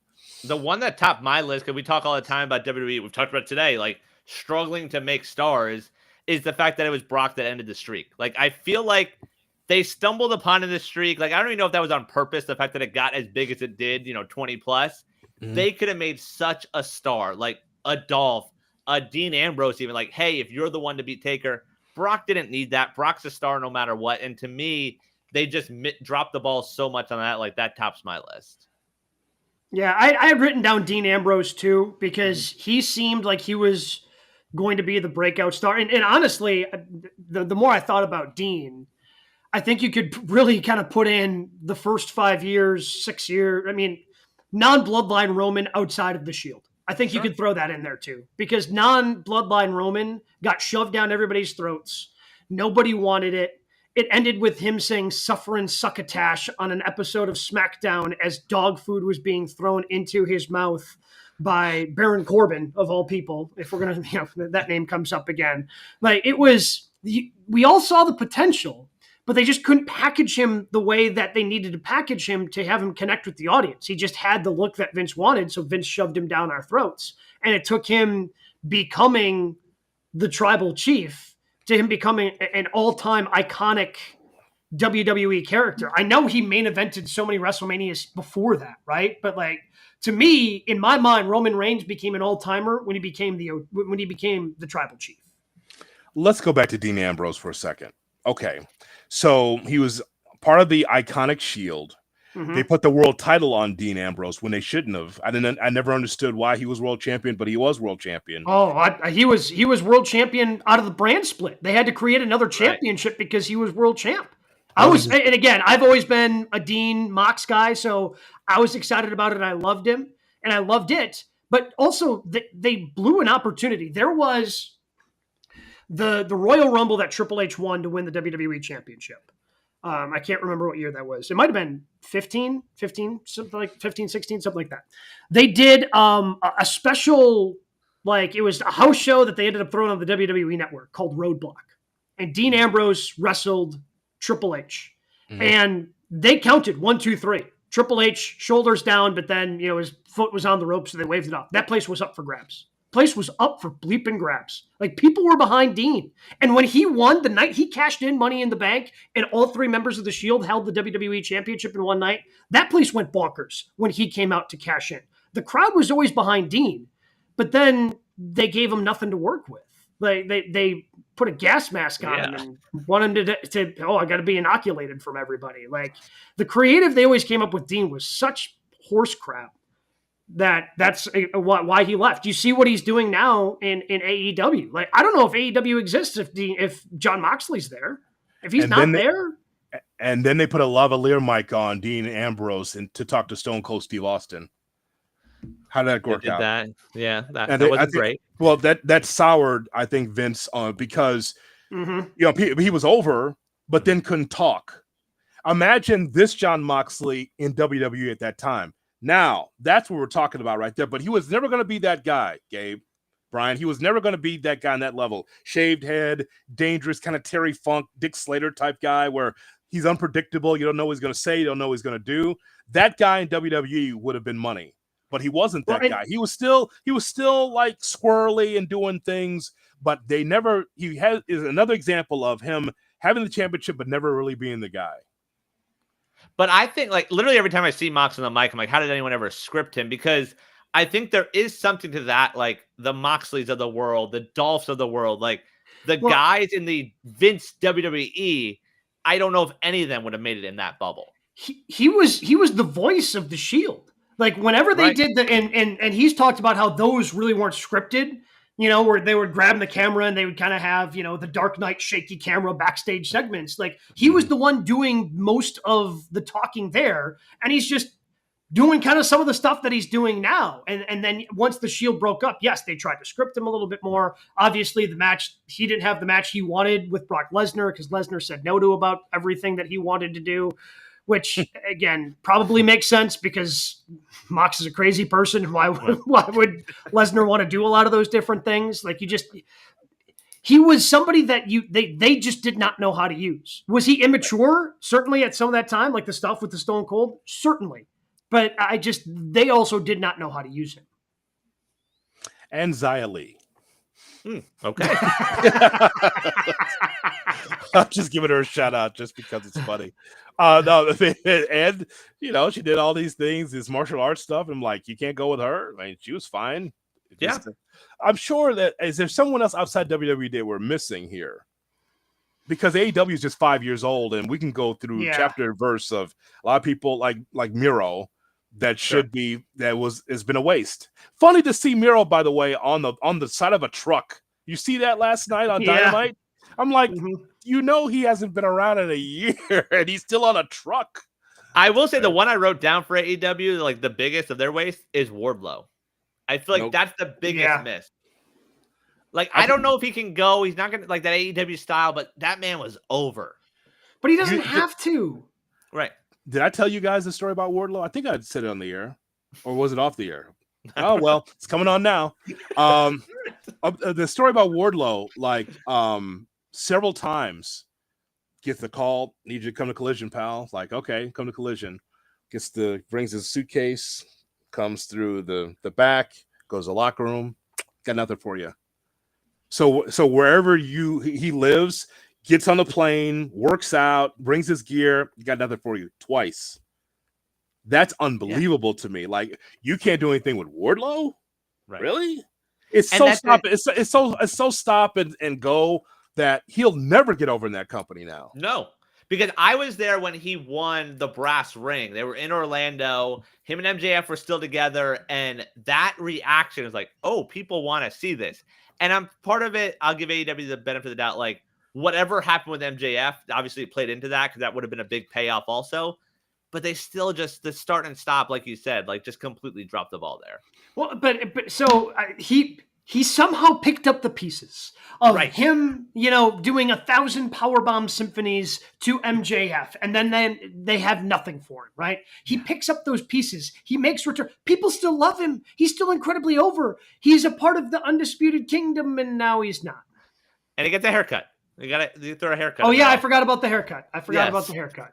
C: The one that topped my list, because we talk all the time about WWE, we've talked about it today, like struggling to make stars, is the fact that it was Brock that ended the streak. Like, I feel like they stumbled upon in the streak. Like, I don't even know if that was on purpose, the fact that it got as big as it did, 20 plus. Mm-hmm. They could have made such a star, like a Dolph, a Dean Ambrose, even like, hey, if you're the one to beat Taker. Brock didn't need that. Brock's a star no matter what. And to me, they just dropped the ball so much on that. Like, that tops my list.
A: Yeah, I had written down Dean Ambrose too, because he seemed like he was going to be the breakout star. And honestly, the more I thought about Dean, I think you could really kind of put in the first 5 years, 6 years. I mean, non-bloodline Roman outside of the Shield. I think you could throw that in there too, because non-bloodline Roman got shoved down everybody's throats. Nobody wanted it. It ended with him saying "suffer and succotash" on an episode of SmackDown as dog food was being thrown into his mouth by Baron Corbin, of all people. If we're going to, that name comes up again. Like, it was, we all saw the potential, but they just couldn't package him the way that they needed to package him to have him connect with the audience. He just had the look that Vince wanted, so Vince shoved him down our throats. And it took him becoming the tribal chief to him becoming an all-time iconic WWE character. I know he main evented so many WrestleManias before that, right? But like, to me, in my mind, Roman Reigns became an all-timer when he became the tribal chief.
B: Let's go back to Dean Ambrose for a second. Okay, so he was part of the iconic Shield. Mm-hmm. They put the world title on Dean Ambrose when they shouldn't have. I never understood why he was world champion, but he was world champion.
A: He was world champion out of the brand split. They had to create another championship because he was world champ. And again, I've always been a Dean Mox guy, so I was excited about it, and I loved him, and I loved it. But also, they blew an opportunity. There was the Royal Rumble that Triple H won to win the WWE Championship. I can't remember what year that was. It might have been 15, something like 15, 16, something like that. They did a special, like, it was a house show that they ended up throwing on the WWE Network called Roadblock. And Dean Ambrose wrestled Triple H. Mm-hmm. And they counted 1, 2, 3. Triple H, shoulders down, but then, his foot was on the rope, so they waved it off. That place was up for grabs. Place was up for bleeping grabs. Like, people were behind Dean. And when he won the night he cashed in Money in the Bank and all 3 members of the Shield held the WWE Championship in one night, that place went bonkers when he came out to cash in. The crowd was always behind Dean, but then they gave him nothing to work with. Like they put a gas mask on him and want him to I got to be inoculated from everybody. Like the creative they always came up with Dean was such horse crap that's why he left. You see what he's doing now in AEW. Like I don't know if AEW exists if Jon Moxley's there. If he's not there.
B: And then they put a lavalier mic on Dean Ambrose to talk to Stone Cold Steve Austin. How did that work out?
C: That wasn't great.
B: Well, that soured, I think, Vince because he was over, but then couldn't talk. Imagine this Jon Moxley in WWE at that time. Now, that's what we're talking about right there. But he was never going to be that guy, Gabe, Brian. He was never going to be that guy on that level. Shaved head, dangerous, kind of Terry Funk, Dick Slater type guy where he's unpredictable. You don't know what he's going to say. You don't know what he's going to do. That guy in WWE would have been money. But he wasn't that guy. He was still like squirrely and doing things, but he is another example of him having the championship, but never really being the guy.
C: But I think like literally every time I see Mox on the mic, I'm like, how did anyone ever script him? Because I think there is something to that, like the Moxleys of the world, the Dolphs of the world, like the guys in the Vince WWE. I don't know if any of them would have made it in that bubble.
A: He was the voice of the Shield. Like whenever they did and he's talked about how those really weren't scripted, where they would grab the camera and they would kind of have, the Dark Knight shaky camera backstage segments. Like he was the one doing most of the talking there. And he's just doing kind of some of the stuff that he's doing now. And then once the Shield broke up, yes, they tried to script him a little bit more. Obviously he didn't have the match he wanted with Brock Lesnar because Lesnar said no to about everything that he wanted to do. Which, again, probably makes sense because Mox is a crazy person. Why would Lesnar want to do a lot of those different things? Like he was somebody that they just did not know how to use. Was he immature? Certainly at some of that time, like the stuff with the Stone Cold? Certainly. But they also did not know how to use him.
B: And Xia Li.
C: Okay.
B: I'm just giving her a shout out just because it's funny. No, and she did all these things, this martial arts stuff. And I'm like, you can't go with her. I mean, she was fine. I'm sure that is there someone else outside WWE that we're missing here? Because AEW is just 5 years old, and we can go through chapter and verse of a lot of people like Miro that has been a waste. Funny to see Miro, by the way, on the side of a truck. You see that last night on Dynamite? I'm like, he hasn't been around in a year, and he's still on a truck.
C: I will say the one I wrote down for AEW, like the biggest of their waste, is Wardlow. I feel like that's the biggest miss. Like, I don't know if he can go. He's not going to like that AEW style, but that man was over.
A: But he doesn't have to.
C: Right.
B: Did I tell you guys the story about Wardlow? I think I said it on the air. Or was it off the air? Oh, well, it's coming on now. The story about Wardlow, like, several times gets the call, need you to come to Collision, pal. Like, okay, come to Collision. Brings his suitcase, comes through the back, goes to the locker room. Got nothing for you. So wherever he lives, gets on the plane, works out, brings his gear, got nothing for you twice. That's unbelievable to me. Like, you can't do anything with Wardlow? Right. Really? It's so stop and go that he'll never get over in that company now.
C: No, because I was there when he won the brass ring. They were in Orlando. Him and MJF were still together. And that reaction is like, oh, people want to see this. And I'm part of it. I'll give AEW the benefit of the doubt. Like, whatever happened with MJF, obviously it played into that because that would have been a big payoff also. But they still just the start and stop, like you said, like just completely dropped the ball there.
A: Well, but so he somehow picked up the pieces of him, doing 1,000 powerbomb symphonies to MJF, and then they have nothing for him, right? He picks up those pieces. He makes return. People still love him. He's still incredibly over. He's a part of the Undisputed Kingdom, and now he's not.
C: And he gets a haircut. You throw a haircut.
A: Oh, yeah, I forgot about the haircut. About the haircut.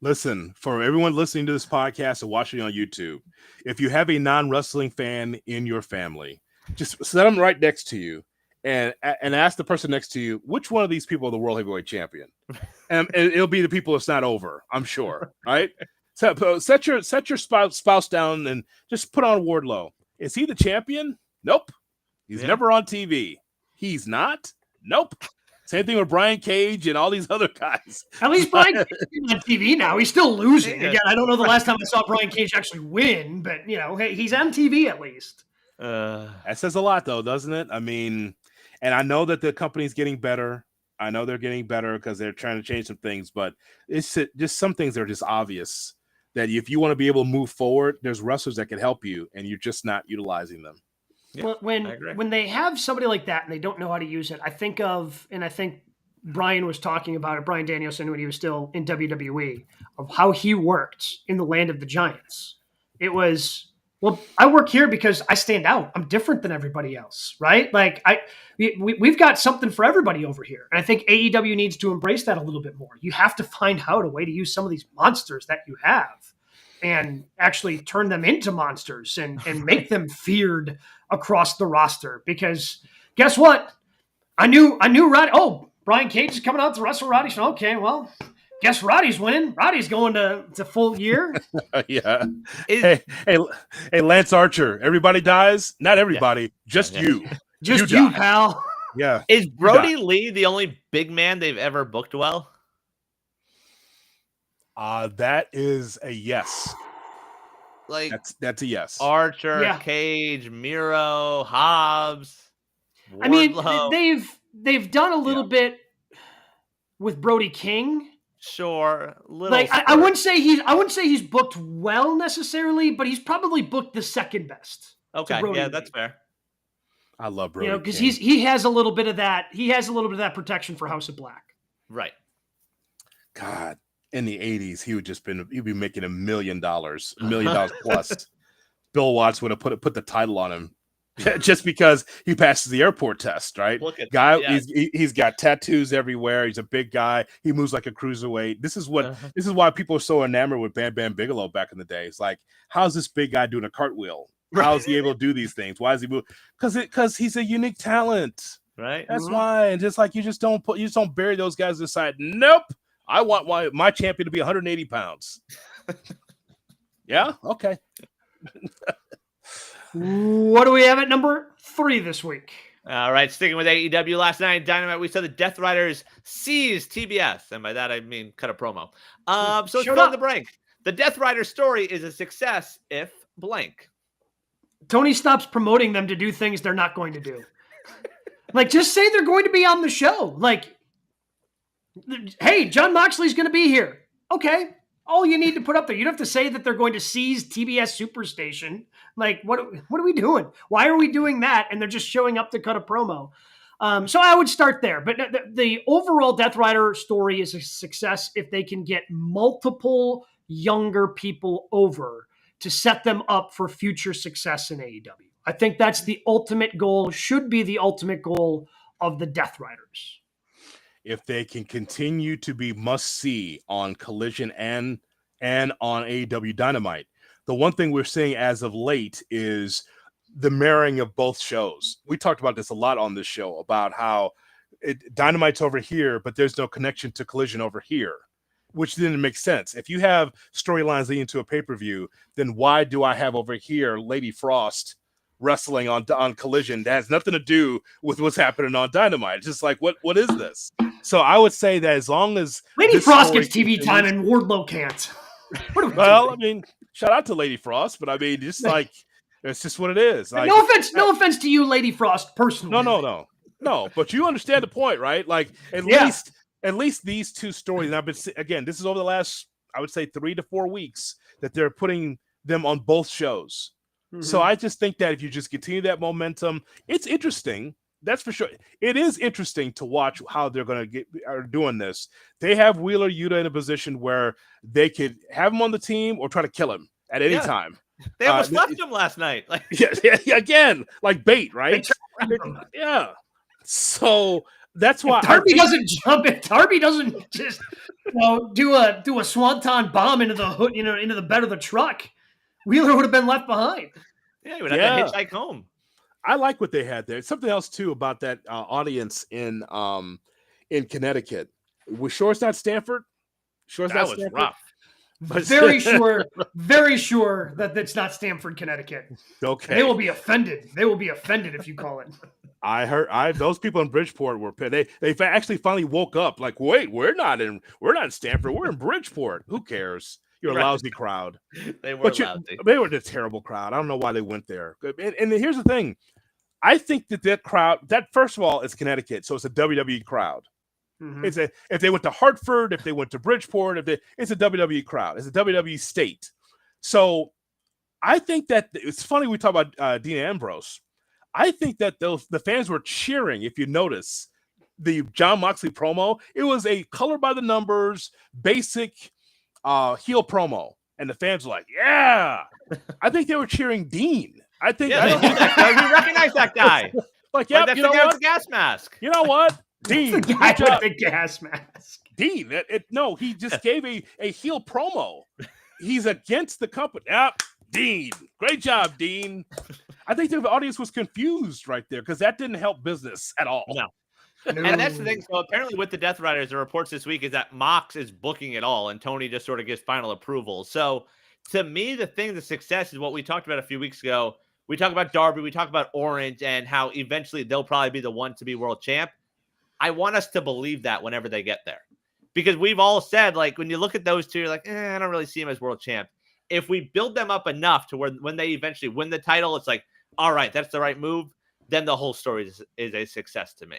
B: Listen, for everyone listening to this podcast or watching on YouTube, if you have a non-wrestling fan in your family, just set them right next to you and ask the person next to you, which one of these people are the world heavyweight champion? And it'll be the people that's not over, I'm sure. Right? So set your spouse down and just put on Wardlow. Is he the champion? Nope. He's never on TV. He's not. Nope. Same thing with Brian Cage and all these other guys.
A: At least Brian Cage is on TV now. He's still losing. Again, I don't know the last time I saw Brian Cage actually win, but hey, he's on TV at least.
B: That says a lot, though, doesn't it? I mean, and I know that the company's getting better. I know they're getting better because they're trying to change some things, but it's just some things are just obvious that if you want to be able to move forward, there's wrestlers that can help you, and you're just not utilizing them.
A: Well, when they have somebody like that and they don't know how to use it, I think Brian was talking about it, Brian Danielson, when he was still in WWE, of how he worked in the land of the giants. It was, well, I work here because I stand out. I'm different than everybody else, right? Like we've got something for everybody over here. And I think AEW needs to embrace that a little bit more. You have to find out a way to use some of these monsters that you have and actually turn them into monsters and make them feared across the roster. Because guess what? I knew Roddy. Oh, Brian Cage is coming out to wrestle Roddy. Okay, well, guess Roddy's winning. Roddy's going to full year.
B: Yeah. Hey, Lance Archer. Everybody dies. Not everybody. Just you.
A: Just you, pal.
B: Yeah.
C: Is Brody Lee the only big man they've ever booked well?
B: That is a yes.
C: Like
B: that's a yes.
C: Archer, Cage, Miro, Hobbs. Wardlow.
A: I mean, they've done a little bit with Brody King.
C: Sure,
A: like I wouldn't say he's booked well necessarily, but he's probably booked the second best.
C: Okay, that's fair.
B: I love Brody.
A: Because he has a little bit of that. He has a little bit of that protection for House of Black.
C: Right.
B: God, in the 80s, he'd be making $1 million plus. Bill Watts would have put the title on him. Just because he passes the airport test, right? He's got tattoos everywhere. He's a big guy. He moves like a cruiserweight. This is why people are so enamored with Bam Bam Bigelow back in the day. It's like, how's this big guy doing a cartwheel? How is he able to do these things? Why is he move? Because he's a unique talent,
C: right?
B: That's why. And just like you just don't bury those guys aside. Nope. I want my champion to be 180 pounds. Yeah. Okay.
A: What do we have at number 3 this week?
C: All right, sticking with AEW, last night Dynamite, we saw the Death Riders seize TBS, and by that I mean cut a promo. So fill in the blank. The Death Rider story is a success if blank.
A: Tony stops promoting them to do things they're not going to do. Like, just say they're going to be on the show. Like, hey, Jon Moxley's going to be here. Okay. All you need to put up there. You don't have to say that they're going to seize TBS Superstation. Like, what are we doing? Why are we doing that? And they're just showing up to cut a promo. So I would start there. But the overall Death Rider story is a success if they can get multiple younger people over to set them up for future success in AEW. I think that's the ultimate goal, should be the ultimate goal of the Death Riders.
B: If they can continue to be must-see on Collision and on AEW Dynamite. The one thing we're seeing as of late is the marrying of both shows. We talked about this a lot on this show about how Dynamite's over here, but there's no connection to Collision over here, which didn't make sense. If you have storylines leading to a pay-per-view, then why do I have over here Lady Frost wrestling on Collision that has nothing to do with what's happening on Dynamite? It's just like, what is this? So I would say that as long as
A: Lady Frost gets TV time and Wardlow can't.
B: Well, I mean, shout out to Lady Frost, but I mean, just like, it's just what it is. Like,
A: no offense to you, Lady Frost, personally.
B: No. But you understand the point, right? Like, at least these two stories. And I've been, again, this is over the last, I would say, 3 to 4 weeks that they're putting them on both shows. Mm-hmm. So I just think that if you just continue that momentum, it's interesting. That's for sure. It is interesting to watch how they're going to are doing this. They have Wheeler Yuta in a position where they could have him on the team or try to kill him at any time.
C: They almost left him last night. Like,
B: again, like bait, right? Yeah. So that's why
A: if Darby doesn't jump. If Darby doesn't just do a swanton bomb into the hood, into the bed of the truck, Wheeler would have been left behind.
C: Yeah, he would have to hitchhike home.
B: I like what they had there. Something else too about that audience in Connecticut. Was sure it's not Stanford?
C: That was rough.
A: very sure that it's not Stamford, Connecticut.
B: Okay.
A: They will be offended. They will be offended if you call it.
B: I heard those people in Bridgeport were they actually finally woke up like, wait, we're not in Stamford, we're in Bridgeport. Who cares? You're a lousy crowd.
C: They were lousy.
B: They were a terrible crowd. I don't know why they went there. And here's the thing. I think that crowd, first of all, it's Connecticut, so it's a WWE crowd. Mm-hmm. If they went to Hartford, if they went to Bridgeport, it's a WWE crowd. It's a WWE state. So I think that it's funny we talk about Dean Ambrose. I think that the fans were cheering. If you notice the Jon Moxley promo, it was a color by the numbers, basic heel promo, and the fans were like, "Yeah!" I think they were cheering Dean. I think
C: we recognize that guy.
B: Like, yeah,
C: that's
B: you know
C: the guy
B: what?
C: with the gas mask.
B: You know what? Dean,
A: the guy with the gas mask.
B: Dean, no, he just gave a heel promo. He's against the company. Yep, Dean, great job, Dean. I think the audience was confused right there because that didn't help business at all.
C: No. And that's the thing. So apparently with the Death Riders, the reports this week is that Mox is booking it all and Tony just sort of gives final approval. So to me, the success is what we talked about a few weeks ago. We talk about Darby, we talk about Orange, and how eventually they'll probably be the one to be world champ. I want us to believe that whenever they get there. Because we've all said, like, when you look at those two, you're like, I don't really see him as world champ. If we build them up enough to where when they eventually win the title, it's like, all right, that's the right move, then the whole story is a success to me.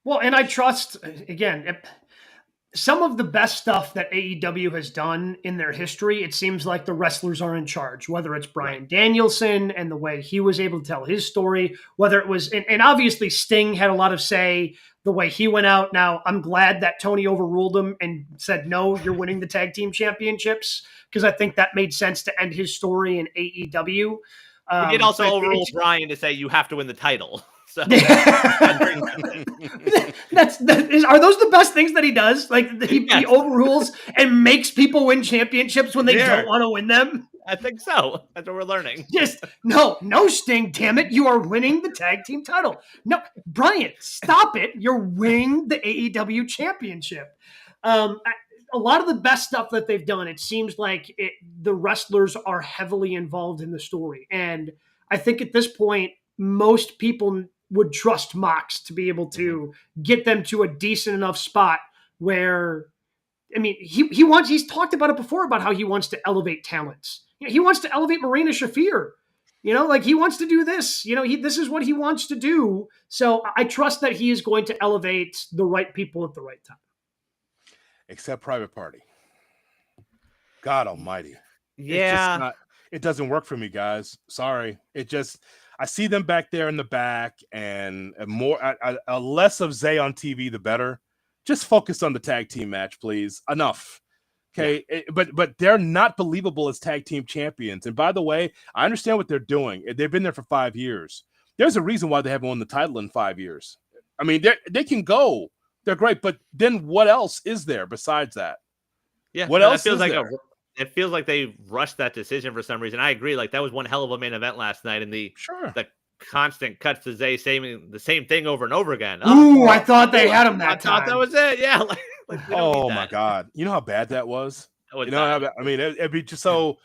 A: Well, and I trust, again, some of the best stuff that AEW has done in their history, it seems like the wrestlers are in charge, whether it's Bryan Danielson and the way he was able to tell his story, whether it was, and obviously Sting had a lot of say the way he went out. Now, I'm glad that Tony overruled him and said, no, you're winning the tag team championships, because I think that made sense to end his story in AEW.
C: He did also overrule Bryan to say you have to win the title. So
A: are those the best things that he does? Like he overrules and makes people win championships when they don't want to win them?
C: I think so. That's what we're learning.
A: Just no Sting, damn it. You are winning the tag team title. No, Bryan, stop it. You're winning the AEW championship. A lot of the best stuff that they've done, it seems like the wrestlers are heavily involved in the story. And I think at this point, most people would trust Mox to be able to get them to a decent enough spot where, I mean, he's talked about it before about how he wants to elevate talents. He wants to elevate Marina Shafir. Like he wants to do this. This is what he wants to do. So I trust that he is going to elevate the right people at the right time.
B: Except Private Party. God almighty.
C: Yeah.
B: It doesn't work for me, guys. Sorry. I see them back there in the back, and a less of Zay on TV, the better. Just focus on the tag team match, please. Enough. Okay. Yeah. But they're not believable as tag team champions. And by the way, I understand what they're doing. They've been there for 5 years. There's a reason why they haven't won the title in 5 years. I mean, they can go. They're great, but then what else is there besides that?
C: Yeah,
B: what else
C: feels
B: is
C: like
B: there?
C: It feels like they rushed that decision for some reason. I agree. Like that was one hell of a main event last night, and the constant cuts to Zay saying the same thing over and over again.
A: Ooh, I thought they had him that time.
C: I thought that was it. Yeah.
B: Oh my God! You know how bad that was. It'd be just so.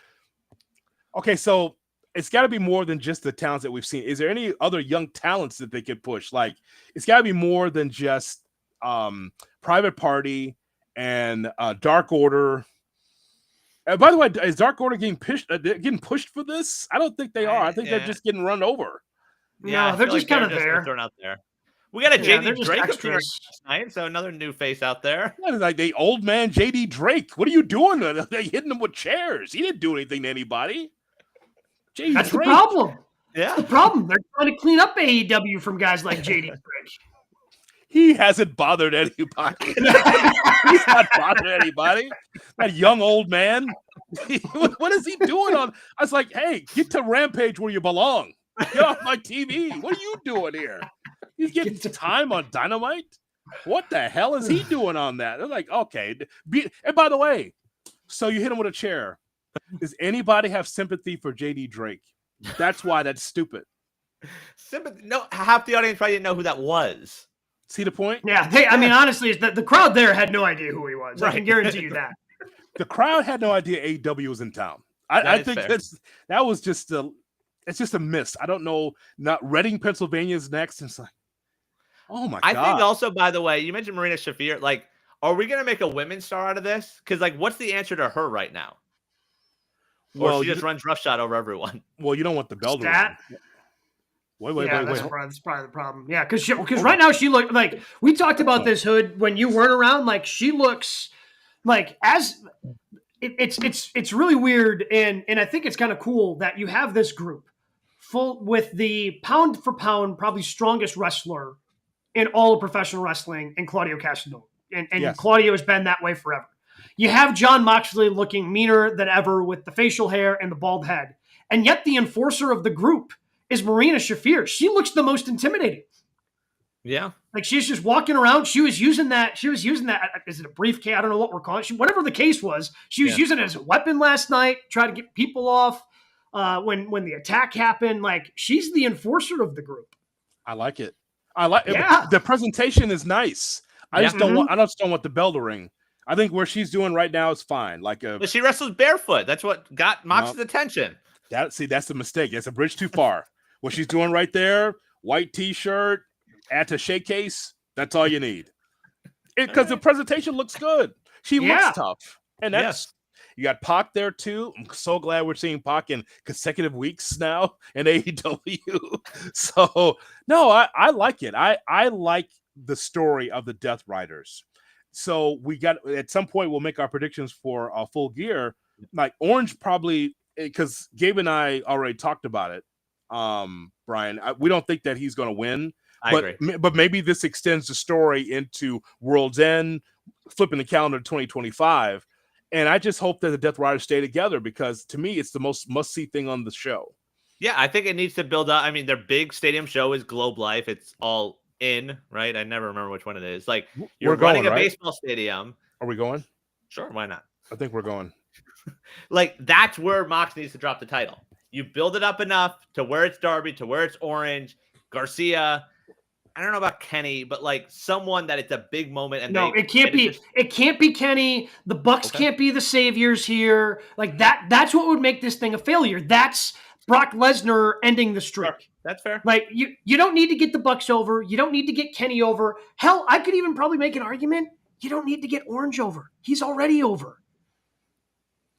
B: Okay, so it's got to be more than just the talents that we've seen. Is there any other young talents that they could push? Like it's got to be more than just Private Party and Dark Order. By the way, is Dark Order getting pushed for this? I don't think they are. I think they're just getting run over.
A: Yeah, no, they're just kind of there.
C: Thrown out there. We got a JD Drake appearance tonight, so another new face out there.
B: Yeah, like the old man JD Drake. What are you doing? They're hitting him with chairs. He didn't do anything to anybody.
A: That's Drake. The problem.
C: Yeah,
A: that's the problem. They're trying to clean up AEW from guys like JD Drake.
B: He hasn't bothered anybody. He's not bothered anybody. That young old man. What is he doing on? I was like, hey, get to Rampage where you belong. Get off my TV. What are you doing here? He's getting time on Dynamite? What the hell is he doing on that? They're like, okay. And by the way, so you hit him with a chair. Does anybody have sympathy for JD Drake? That's why that's stupid.
C: Sympathy? No, half the audience probably didn't know who that was.
B: See the point?
A: Yeah, I mean, honestly, the crowd there had no idea who he was. Right. I can guarantee you that.
B: The crowd had no idea AEW was in town. I think that was just it's just a miss. I don't know. Not Reading, Pennsylvania is next. And it's like, oh my God.
C: I think also, by the way, you mentioned Marina Shafir. Like, are we gonna make a women's star out of this? Because like, what's the answer to her right now? Or she just runs roughshod over everyone.
B: Well, you don't want the bell to
A: Stat.
B: Wait.
A: That's probably the problem. Yeah, because right now she look like we talked about this, Hood, when you weren't around. Like she looks like it's really weird, and I think it's kind of cool that you have this group full with the pound for pound probably strongest wrestler in all of professional wrestling, and Claudio Castagnoli, and
B: yes.
A: Claudio has been that way forever. You have John Moxley looking meaner than ever with the facial hair and the bald head, and yet the enforcer of the group is Marina Shafir. She looks the most intimidating.
C: Yeah.
A: Like she's just walking around. She was using that. Is it a briefcase? I don't know what we're calling it. Whatever the case was, she was using it as a weapon last night, trying to get people off when the attack happened. Like she's the enforcer of the group.
B: I like it. The presentation is nice. I just don't want the bell to ring. I think where she's doing right now is fine. But
C: she wrestles barefoot. That's what got Mox's attention.
B: That's a mistake. It's a bridge too far. What she's doing right there, white t-shirt, attaché case, that's all you need. Because the presentation looks good. She looks tough. And you got Pac there too. I'm so glad we're seeing Pac in consecutive weeks now in AEW. So, no, I like it. I like the story of the Death Riders. So we got, at some point, we'll make our predictions for Full Gear. Like Orange probably, because Gabe and I already talked about it, Brian. We don't think that he's going to win.
C: I agree.
B: But maybe this extends the story into World's End, flipping the calendar to 2025. And I just hope that the Death Riders stay together because, to me, it's the most must-see thing on the show.
C: Yeah, I think it needs to build up. I mean, their big stadium show is Globe Life. It's all in, right? I never remember which one it is. Like, you're running a baseball stadium.
B: Are we going?
C: Sure, why not?
B: I think we're going.
C: Like, that's where Mox needs to drop the title. You build it up enough to where it's Darby, to where it's Orange, Garcia. I don't know about Kenny, but like someone that it's a big moment. And
A: it can't be Kenny. The Bucks can't be the saviors here. Like that's what would make this thing a failure. That's Brock Lesnar ending the streak.
C: Sure. That's fair.
A: Like you don't need to get the Bucks over. You don't need to get Kenny over. Hell, I could even probably make an argument. You don't need to get Orange over. He's already over.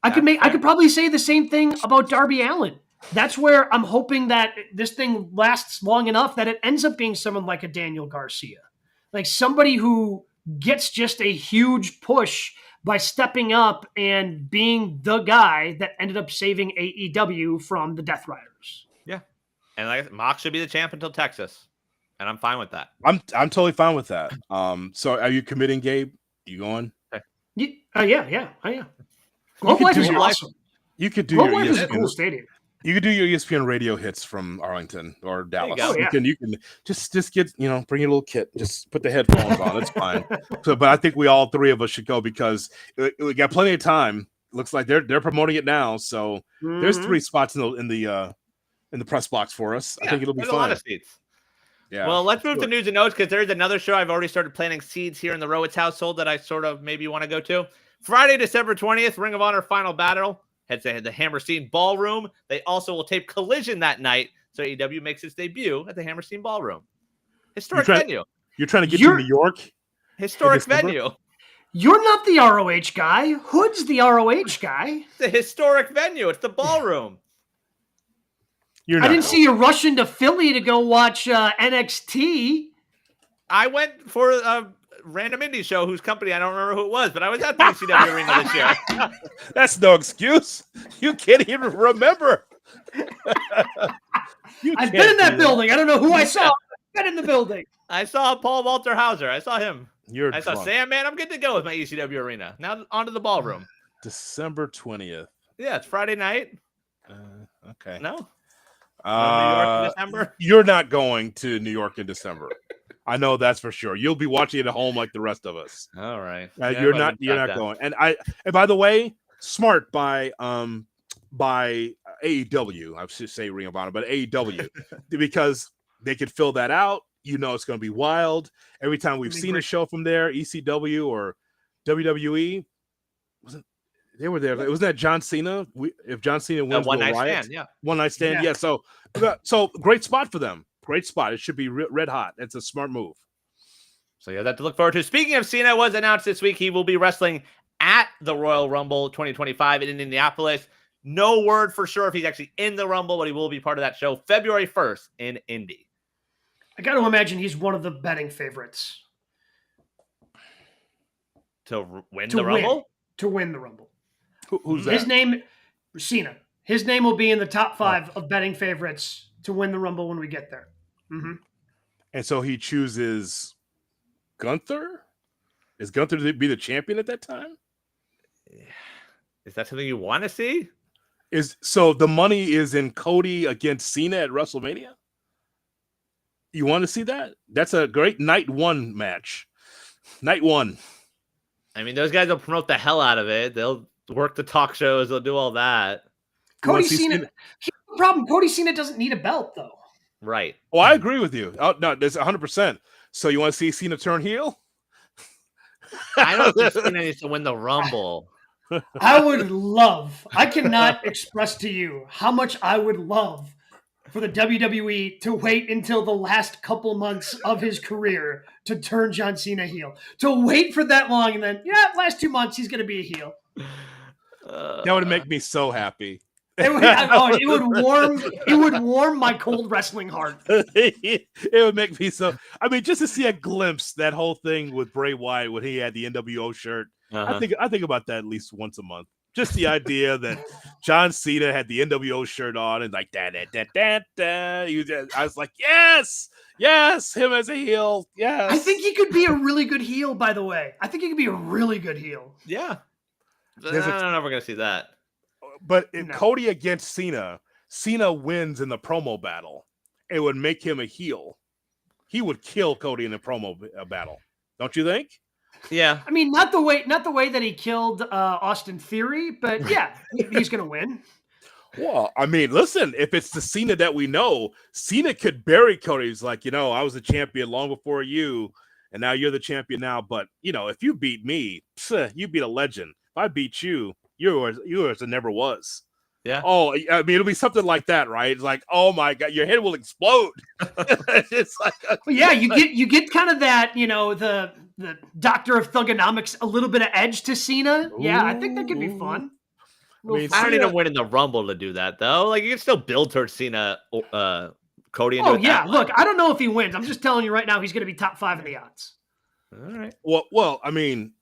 A: I could probably say the same thing about Darby Allin. That's where I'm hoping that this thing lasts long enough that it ends up being someone like a Daniel Garcia, like somebody who gets just a huge push by stepping up and being the guy that ended up saving AEW from the Death Riders.
C: Yeah. And like Mox should be the champ until Texas. And I'm fine with that.
B: I'm totally fine with that. So are you committing, Gabe? You going?
A: Yeah, I am. Globe Life is awesome.
B: You could do
A: Globe Life is a cool stadium.
B: You could do your ESPN radio hits from Arlington or Dallas. You can just get, bring your little kit. Just put the headphones on. It's fine. But I think we all three of us should go because we got plenty of time. Looks like they're promoting it now. So there's 3 spots in the press box for us. I think it'll be fun.
C: A lot of seats.
B: Yeah.
C: Well, let's move to news and notes because there's another show I've already started planting seeds here in the Rowitz household that I sort of maybe want to go to. Friday, December 20th, Ring of Honor Final Battle. Heads to the Hammerstein Ballroom. They also will tape Collision that night, so AEW makes its debut at the Hammerstein Ballroom. Historic venue.
B: You're trying to get to New York?
C: Historic venue.
A: You're not the ROH guy. Hood's the ROH guy.
C: It's a historic venue. It's the Ballroom.
A: I didn't see you rush into Philly to go watch NXT.
C: I went for a random indie show whose company I don't remember who it was, but I was at the GKW arena this year.
B: That's no excuse. You can't even remember.
A: I've been in that building. I don't know who I saw. I've been in the building.
C: I saw Paul Walter Hauser. I saw him.
B: I
C: saw Sandman. I'm good to go with my ECW arena. Now onto the Ballroom.
B: December 20th.
C: Yeah, it's Friday night.
B: Okay.
C: No? New York in December?
B: You're not going to New York in December. I know that's for sure. You'll be watching it at home like the rest of us.
C: All right.
B: You're not going. And by the way, smart by AEW. I should say Ring of Honor, but AEW because they could fill that out. It's going to be wild. Every time we've seen a show from there, ECW or WWE, They were there. Wasn't that John Cena? If John Cena wins,
C: One
B: we'll
C: night
B: riot.
C: stand, yeah.
B: One night stand,
A: Yeah.
B: yeah. So great spot for them. Great spot. It should be red hot. It's a smart move.
C: So yeah, that to look forward to. Speaking of Cena, was announced this week he will be wrestling at the Royal Rumble 2025 in Indianapolis. No word for sure if he's actually in the Rumble, but he will be part of that show February 1st in Indy.
A: I got to imagine he's one of the betting favorites
C: To win the Rumble?
A: To win the Rumble.
B: Who's that?
A: His name, Cena. His name will be in the top 5 of betting favorites to win the Rumble when we get there. Mm-hmm.
B: And so he chooses Gunther? Is Gunther to be the champion at that time?
C: Is that something you want to see?
B: So the money is in Cody against Cena at WrestleMania? You want to see that? That's a great night 1 match. Night 1.
C: I mean, those guys will promote the hell out of it. They'll work the talk shows. They'll do all that.
A: Cody Cena. Here's the problem. Cody Cena doesn't need a belt, though.
C: Right.
B: Oh, I agree with you. Oh, no, there's 100%. So you want to see Cena turn heel?
C: I don't think Cena needs to win the Rumble.
A: I cannot express to you how much I would love for the WWE to wait until the last couple months of his career to turn John Cena heel. To wait for that long and then, last 2 months he's going to be a heel.
B: That would make me so happy.
A: It would warm my cold wrestling heart.
B: It would make me so. I mean, just to see a glimpse, that whole thing with Bray Wyatt when he had the NWO shirt. I think about that at least once a month. Just the idea that John Cena had the NWO shirt on and like da. I was like, yes, him as a heel, yes.
A: I think he could be a really good heel. By the way, I think he could be a really good heel.
C: Yeah, I don't know if we're gonna see that.
B: But if Cody against Cena wins in the promo battle, it would make him a heel. He would kill Cody in the promo battle, don't you think?
C: Yeah,
A: I mean, not the way that he killed Austin Theory, but yeah, he's gonna win.
B: Well, I mean, listen, if it's the Cena that we know, Cena could bury Cody. He's like, I was a champion long before you, and now you're the champion now. But if you beat me, you beat a legend. If I beat you, you're as it never was.
C: Yeah.
B: Oh, I mean, it'll be something like that, right? It's like, oh my God, your head will explode. It's like,
A: well, yeah, you get kind of that, the Doctor of Thugonomics, a little bit of edge to Cena.
B: Ooh.
A: Yeah, I think that could be fun.
C: I don't need to win in the Rumble to do that, though. Like, you can still build towards Cena, Cody.
A: Oh yeah, look, I don't know if he wins. I'm just telling you right now, he's going to be top 5 in the odds.
C: All right.
B: Well, I mean,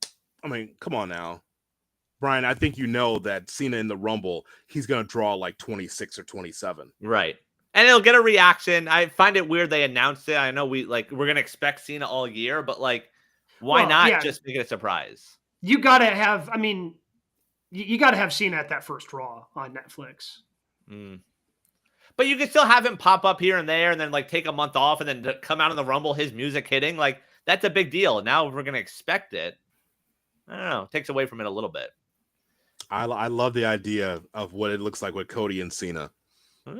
B: come on now, Brian. I think that Cena in the Rumble, he's going to draw like 26 or 27.
C: Right. And it'll get a reaction. I find it weird they announced it. I know we're going to expect Cena all year, but why not just make it a surprise?
A: You got to have, you got to have Cena at that first Raw on Netflix.
C: But you can still have him pop up here and there and then take a month off and then come out in the Rumble, his music hitting. That's a big deal. Now we're going to expect it. I don't know. It takes away from it a little bit.
B: I love the idea of what it looks like with Cody and Cena.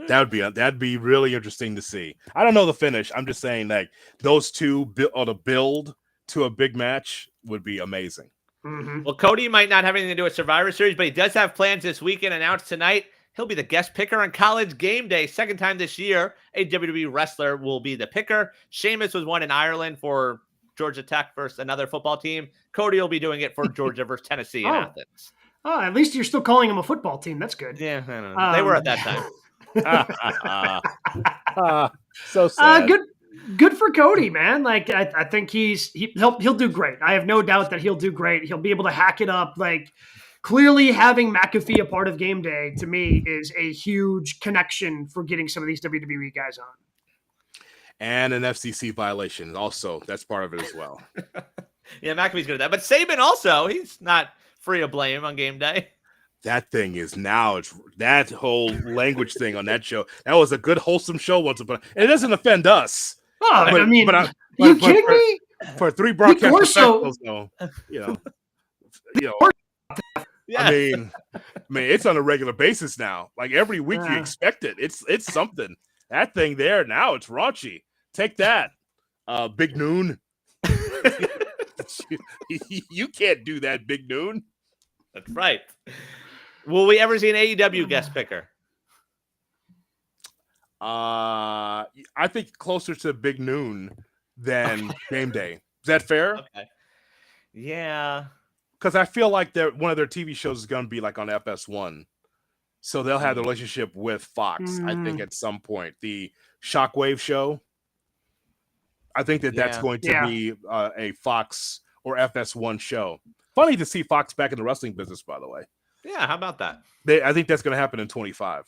B: That'd be really interesting to see. I don't know the finish. I'm just saying those two on a build to a big match would be amazing.
A: Mm-hmm.
C: Well, Cody might not have anything to do with Survivor Series, but he does have plans this weekend announced tonight. He'll be the guest picker on College Game Day. Second time this year, a WWE wrestler will be the picker. Sheamus was one in Ireland for Georgia Tech versus another football team. Cody will be doing it for Georgia versus Tennessee in Athens.
A: Oh, at least you're still calling him a football team. That's good.
C: Yeah, I know. They were at that
B: time. So sad.
A: Good for Cody, man. I think he'll do great. I have no doubt that he'll do great. He'll be able to hack it up. Clearly having McAfee a part of Game Day to me is a huge connection for getting some of these WWE guys on.
B: And an FCC violation. Also, that's part of it as well.
C: Yeah, McAfee's good at that. But Saban also, he's not free of blame on Game Day.
B: That thing is now, it's that whole language thing on that show. That was a good, wholesome show once upon. And it doesn't offend us.
A: Oh, are you kidding me?
B: For 3 broadcast professionals, though, yeah. I mean, it's on a regular basis now. Every week you expect it. It's something. That thing there now, it's raunchy. Take that, Big Noon. You can't do that, Big Noon.
C: That's right. Will we ever see an AEW guest picker?
B: I think closer to Big Noon than Game Day. Is that fair?
C: Okay. Yeah.
B: Because I feel like one of their TV shows is going to be like on FS1. So they'll have the relationship with Fox, I think, at some point. The Shockwave show. I think that's going to be a Fox or FS1 show. Funny to see Fox back in the wrestling business, by the way.
C: Yeah, how about that?
B: I think that's going to happen in 25.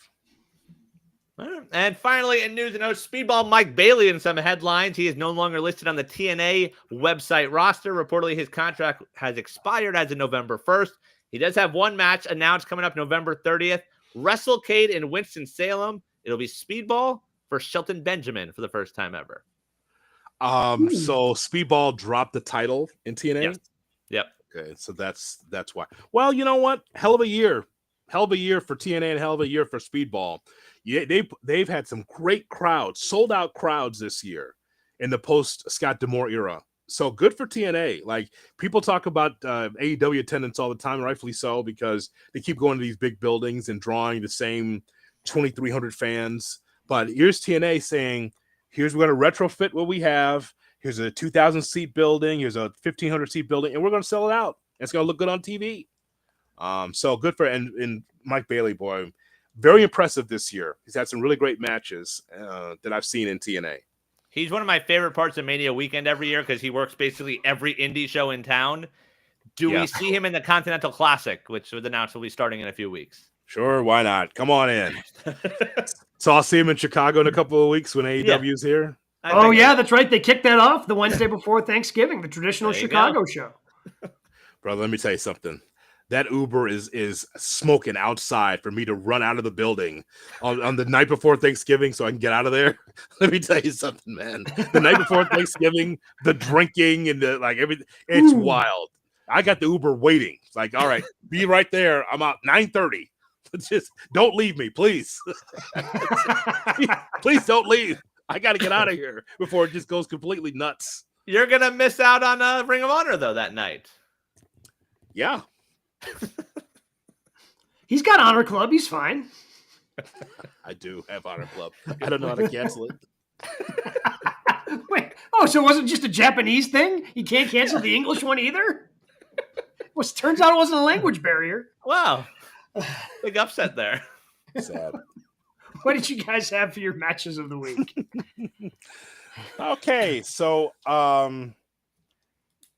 C: And finally, in news and notes, Speedball Mike Bailey in some headlines. He is no longer listed on the TNA website roster. Reportedly, his contract has expired as of November 1st. He does have one match announced coming up November 30th. WrestleCade in Winston-Salem. It'll be Speedball for Shelton Benjamin for the first time ever.
B: So Speedball dropped the title in TNA?
C: Yep.
B: Okay, so that's why. Well, you know what? Hell of a year for TNA and hell of a year for Speedball. Yeah, they've had some great crowds, sold out crowds this year in the post Scott D'Amore era. So good for TNA. Like, people talk about AEW attendance all the time, rightfully so, because they keep going to these big buildings and drawing the same 2,300 fans. But here's TNA saying, here's, we're going to retrofit what we have. Here's a 2,000 seat building. Here's a 1,500 seat building, and we're going to sell it out. It's going to look good on TV. So good for and Mike Bailey, boy, very impressive this year. He's had some really great matches that I've seen in TNA.
C: He's one of my favorite parts of Mania Weekend every year because he works basically every indie show in town. Do we see him in the Continental Classic, which was announced will be starting in a few weeks?
B: Sure, why not? Come on in. So I'll see him in Chicago in a couple of weeks when AEW's here.
A: That's right. They kicked that off the Wednesday before Thanksgiving, the traditional Chicago show.
B: Brother, let me tell you something. That Uber is smoking outside for me to run out of the building on the night before Thanksgiving so I can get out of there. Let me tell you something, man. The night before Thanksgiving, the drinking and the everything, it's wild. I got the Uber waiting. It's like, all right, be right there. I'm out 9:30. Just don't leave me, please. Please don't leave. I got to get out of here before it just goes completely nuts.
C: You're going to miss out on Ring of Honor, though, that night.
B: Yeah.
A: He's got Honor Club. He's fine.
B: I do have Honor Club. I don't know how to cancel it.
A: Wait. Oh, so it wasn't just a Japanese thing? You can't cancel the English one either? Well, turns out it wasn't a language barrier.
C: Wow. Big upset there.
B: Sad.
A: What did you guys have for your matches of the week?
B: Okay, so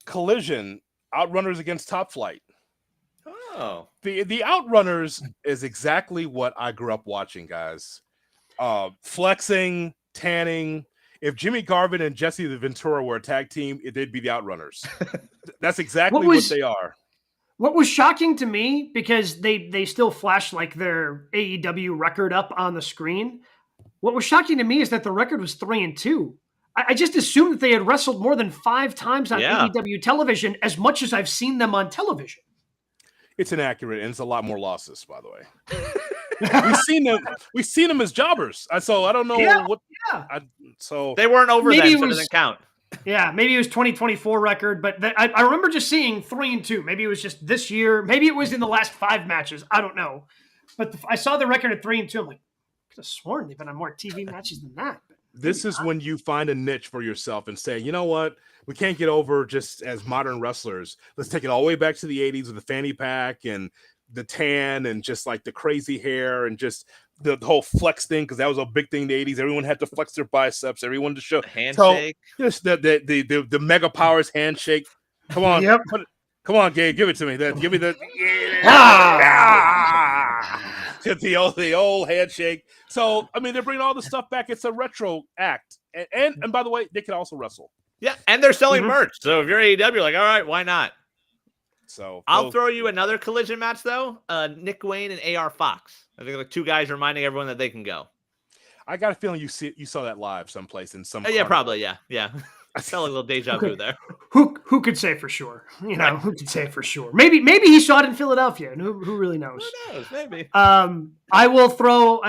B: Collision, Outrunners against Top Flight.
C: Oh.
B: The Outrunners is exactly what I grew up watching, guys. Flexing, tanning. If Jimmy Garvin and Jesse the Ventura were a tag team, they'd be the Outrunners. That's exactly what they are.
A: What was shocking to me, because they still flash like their AEW record up on the screen. What was shocking to me is that the record was 3-2. I just assumed that they had wrestled more than 5 times on AEW television, as much as I've seen them on television.
B: It's inaccurate, and it's a lot more losses, by the way. We've seen them as jobbers, so I don't know what. Yeah. So
C: they weren't over then, so it doesn't count.
A: Yeah, maybe it was 2024 record, but I remember just seeing 3-2. Maybe it was just this year. Maybe it was in the last 5 matches. I don't know. But I saw the record at 3-2. I'm like, I could have sworn they've been on more TV matches than that.
B: This is when you find a niche for yourself and say, you know what? We can't get over just as modern wrestlers. Let's take it all the way back to the 80s with the fanny pack and the tan and just like the crazy hair and just the whole flex thing, because that was a big thing in the 80s. Everyone had to flex their biceps. Everyone to show
C: handshake.
B: So, just the Mega Powers handshake. Come on, come on, Gabe, give it to me. Give me the the old handshake. So I mean, they're bringing all the stuff back. It's a retro act, and by the way, they can also wrestle.
C: Yeah, and they're selling merch. So if you're AEW, you're like, all right, why not?
B: So
C: I'll throw you another Collision match though. Nick Wayne and AR Fox. I think like 2 guys reminding everyone that they can go.
B: I got a feeling you saw that live someplace in some.
C: Yeah, probably. Yeah. I felt a little deja vu there.
A: Who could say for sure? Who could say for sure? Maybe he saw it in Philadelphia, and who really knows?
C: Who knows? Maybe.
A: I will throw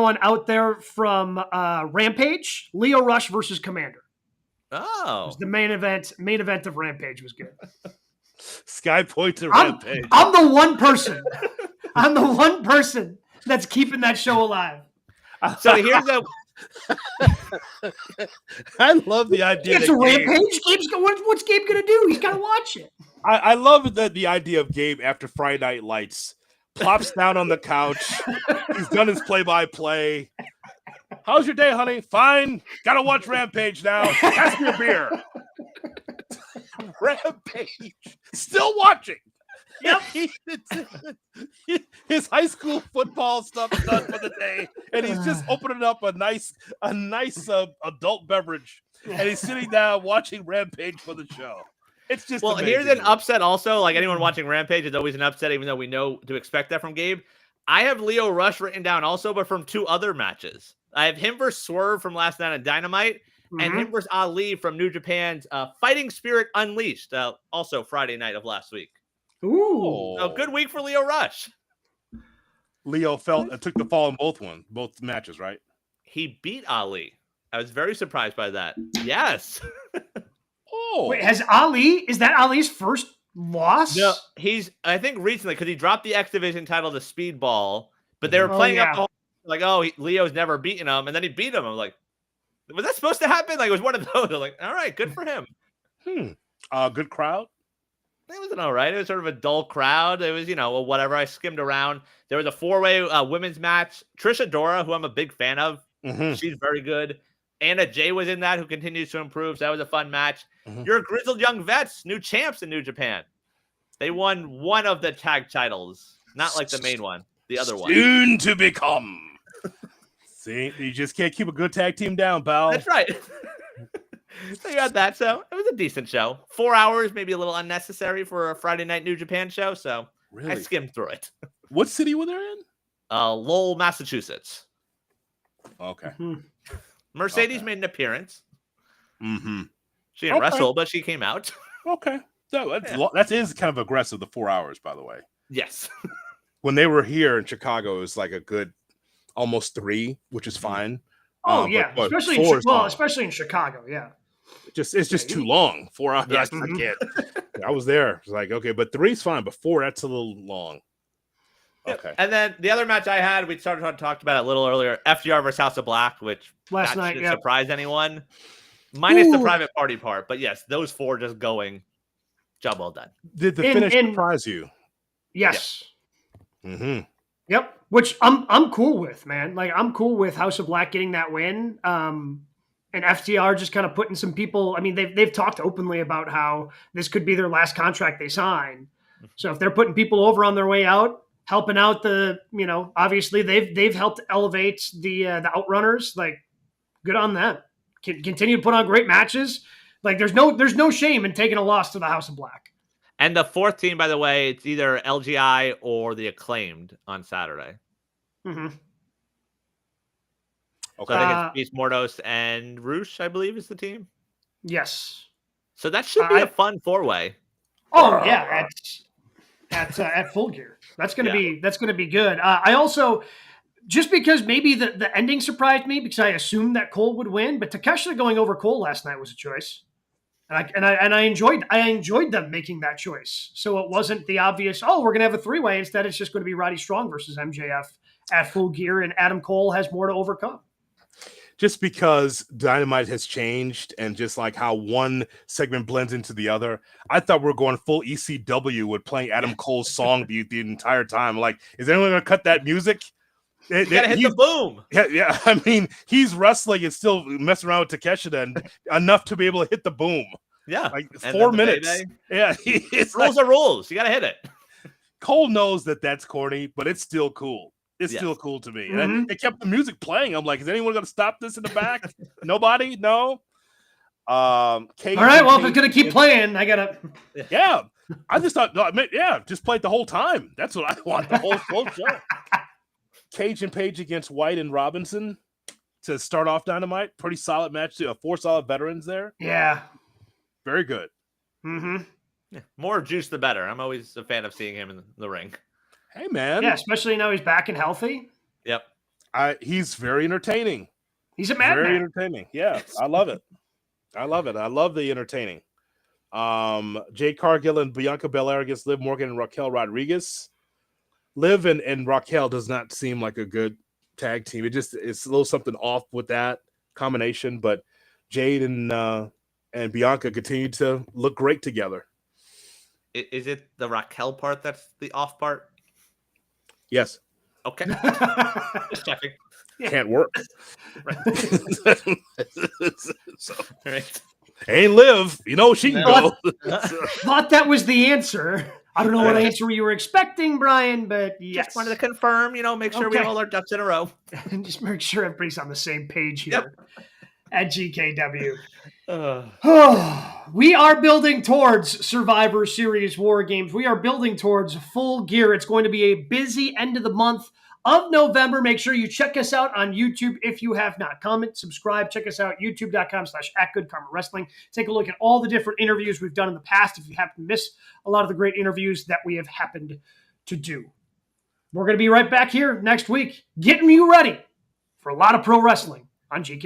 A: one out there from Rampage. Leo Rush versus Commander.
C: Oh,
A: it was the main event. Main event of Rampage was good.
B: Sky Point to
A: I'm
B: Rampage.
A: the one person. I'm the one person that's keeping that show alive.
C: So here's a.
B: I love the idea.
A: It's a Rampage. Gabe's what's Gabe gonna do? He's gotta watch it.
B: I love the idea of Gabe after Friday Night Lights plops down on the couch. He's done his play-by-play. How's your day, honey? Fine. Gotta watch Rampage now. Pass me a beer. Rampage. Still watching.
A: Yep.
B: His high school football stuff done for the day, and he's just opening up a nice adult beverage, and he's sitting down watching Rampage for the show. It's just amazing.
C: Here's an upset also. Like anyone watching Rampage, it's always an upset, even though we know to expect that from Gabe. I have Lio Rush written down also, but from 2 other matches. I have him versus Swerve from last night on Dynamite, and him versus Ali from New Japan's Fighting Spirit Unleashed, also Friday night of last week.
A: Ooh.
C: So good week for Lio Rush.
B: Leo took the fall in both matches, right?
C: He beat Ali. I was very surprised by that. Yes.
A: Wait, is that Ali's first loss?
C: No, I think recently, because he dropped the X Division title to Speedball, but they were playing up the whole, like, Leo's never beaten him, and then he beat him. I'm like, was that supposed to happen? Like, it was one of those. I'm like, all right, good for him.
B: Good crowd.
C: It was all right. It was sort of a dull crowd. It was, whatever. I skimmed around. There was a 4-way women's match. Trisha Dora, who I'm a big fan of, she's very good. Anna Jay was in that, who continues to improve. So that was a fun match. Your grizzled young vets, new champs in New Japan. They won one of the tag titles, not like the main one, the other one.
B: Soon to become. See, you just can't keep a good tag team down, pal.
C: That's right. So you had that. So it was a decent show. 4 hours, maybe a little unnecessary for a Friday night New Japan show. So really? I skimmed through it.
B: What city were they in?
C: Lowell, Massachusetts.
B: Okay.
C: Mercedes made an appearance. She didn't
B: Okay.
C: wrestle, but she came out.
B: Okay. That is kind of aggressive, the 4 hours, by the way.
C: Yes.
B: When they were here in Chicago, it was like a good almost 3, which is fine.
A: Oh, yeah.
B: But
A: especially in Chicago, yeah.
B: It's just too long. 4 hours.
C: Yes.
B: I can't. I was there. It's like, okay, but 3's fine, but 4, that's a little long. Okay.
C: And then the other match I had, we started to talk about it a little earlier, FTR versus House of Black, which
A: last night
C: didn't surprise anyone. Minus the private party part. But yes, those 4 just going. Job well done.
B: Did the finish surprise you?
A: Yes.
B: Yeah.
A: Yep. Which I'm cool with, man. Like, I'm cool with House of Black getting that win. And FTR just kind of putting some people. I mean, they've talked openly about how this could be their last contract they sign. So if they're putting people over on their way out, helping out obviously they've helped elevate the Outrunners. Like, good on them. Continue to put on great matches. Like, there's no shame in taking a loss to the House of Black.
C: And the 4th team, by the way, it's either LGI or the Acclaimed on Saturday.
B: Okay.
C: So I think it's Beast Mordos and Roosh, I believe, is the team.
A: Yes.
C: So that should be a fun 4-way.
A: Oh yeah, at Full Gear. That's gonna be good. I also, just because maybe the ending surprised me because I assumed that Cole would win, but Takeshita going over Cole last night was a choice. And I enjoyed them making that choice. So it wasn't the obvious, we're going to have a 3-way. Instead, it's just going to be Roddy Strong versus MJF at Full Gear, and Adam Cole has more to overcome.
B: Just because Dynamite has changed and just like how one segment blends into the other, I thought we were going full ECW with playing Adam Cole's song the entire time. Like, is anyone going to cut that music?
C: You gotta hit the boom.
B: Yeah. I mean, he's wrestling and still messing around with Takeshita and enough to be able to hit the boom.
C: Yeah,
B: like 4 minutes.
C: Baby.
B: Yeah,
C: rules are rules. You gotta hit it.
B: Cole knows that that's corny, but it's still cool. It's still cool to me. And it kept the music playing. I'm like, is anyone going to stop this in the back? Nobody? No.
A: All right. Well, if it's going to keep playing, I gotta.
B: Yeah, I just thought, just play it the whole time. That's what I want. The whole show. Cage and Page against White and Robinson to start off Dynamite. Pretty solid match. 4 solid veterans there.
A: Yeah.
B: Very good.
C: Yeah, more juice, the better. I'm always a fan of seeing him in the ring.
B: Hey, man.
A: Yeah, especially now he's back and healthy.
C: Yep.
B: He's very entertaining.
A: He's a madman.
B: Very entertaining. Yeah, I love it. I love the entertaining. Jade Cargill and Bianca Belair against Liv Morgan and Raquel Rodriguez. Liv and Raquel does not seem like a good tag team. It's a little something off with that combination, but Jade and Bianca continue to look great together.
C: Is it the Raquel part that's the off part?
B: Yes.
C: Okay. Just checking.
B: Can't work.
C: Right.
B: So,
C: Right.
B: ain't Liv. You know she can go.
A: Thought that was the answer. I don't know what answer you were expecting, Brian, but yes.
C: Just wanted to confirm, make sure we have all our ducks in a row.
A: And just make sure everybody's on the same page here at GKW. We are building towards Survivor Series War Games. We are building towards full gear. It's going to be a busy end of the month of November. Make sure you check us out on YouTube if you have not. Comment, subscribe, check us out, youtube.com/@GoodKarmaWrestling. Take a look at all the different interviews we've done in the past if you happen to miss a lot of the great interviews that we have happened to do. We're going to be right back here next week, getting you ready for a lot of pro wrestling on GK.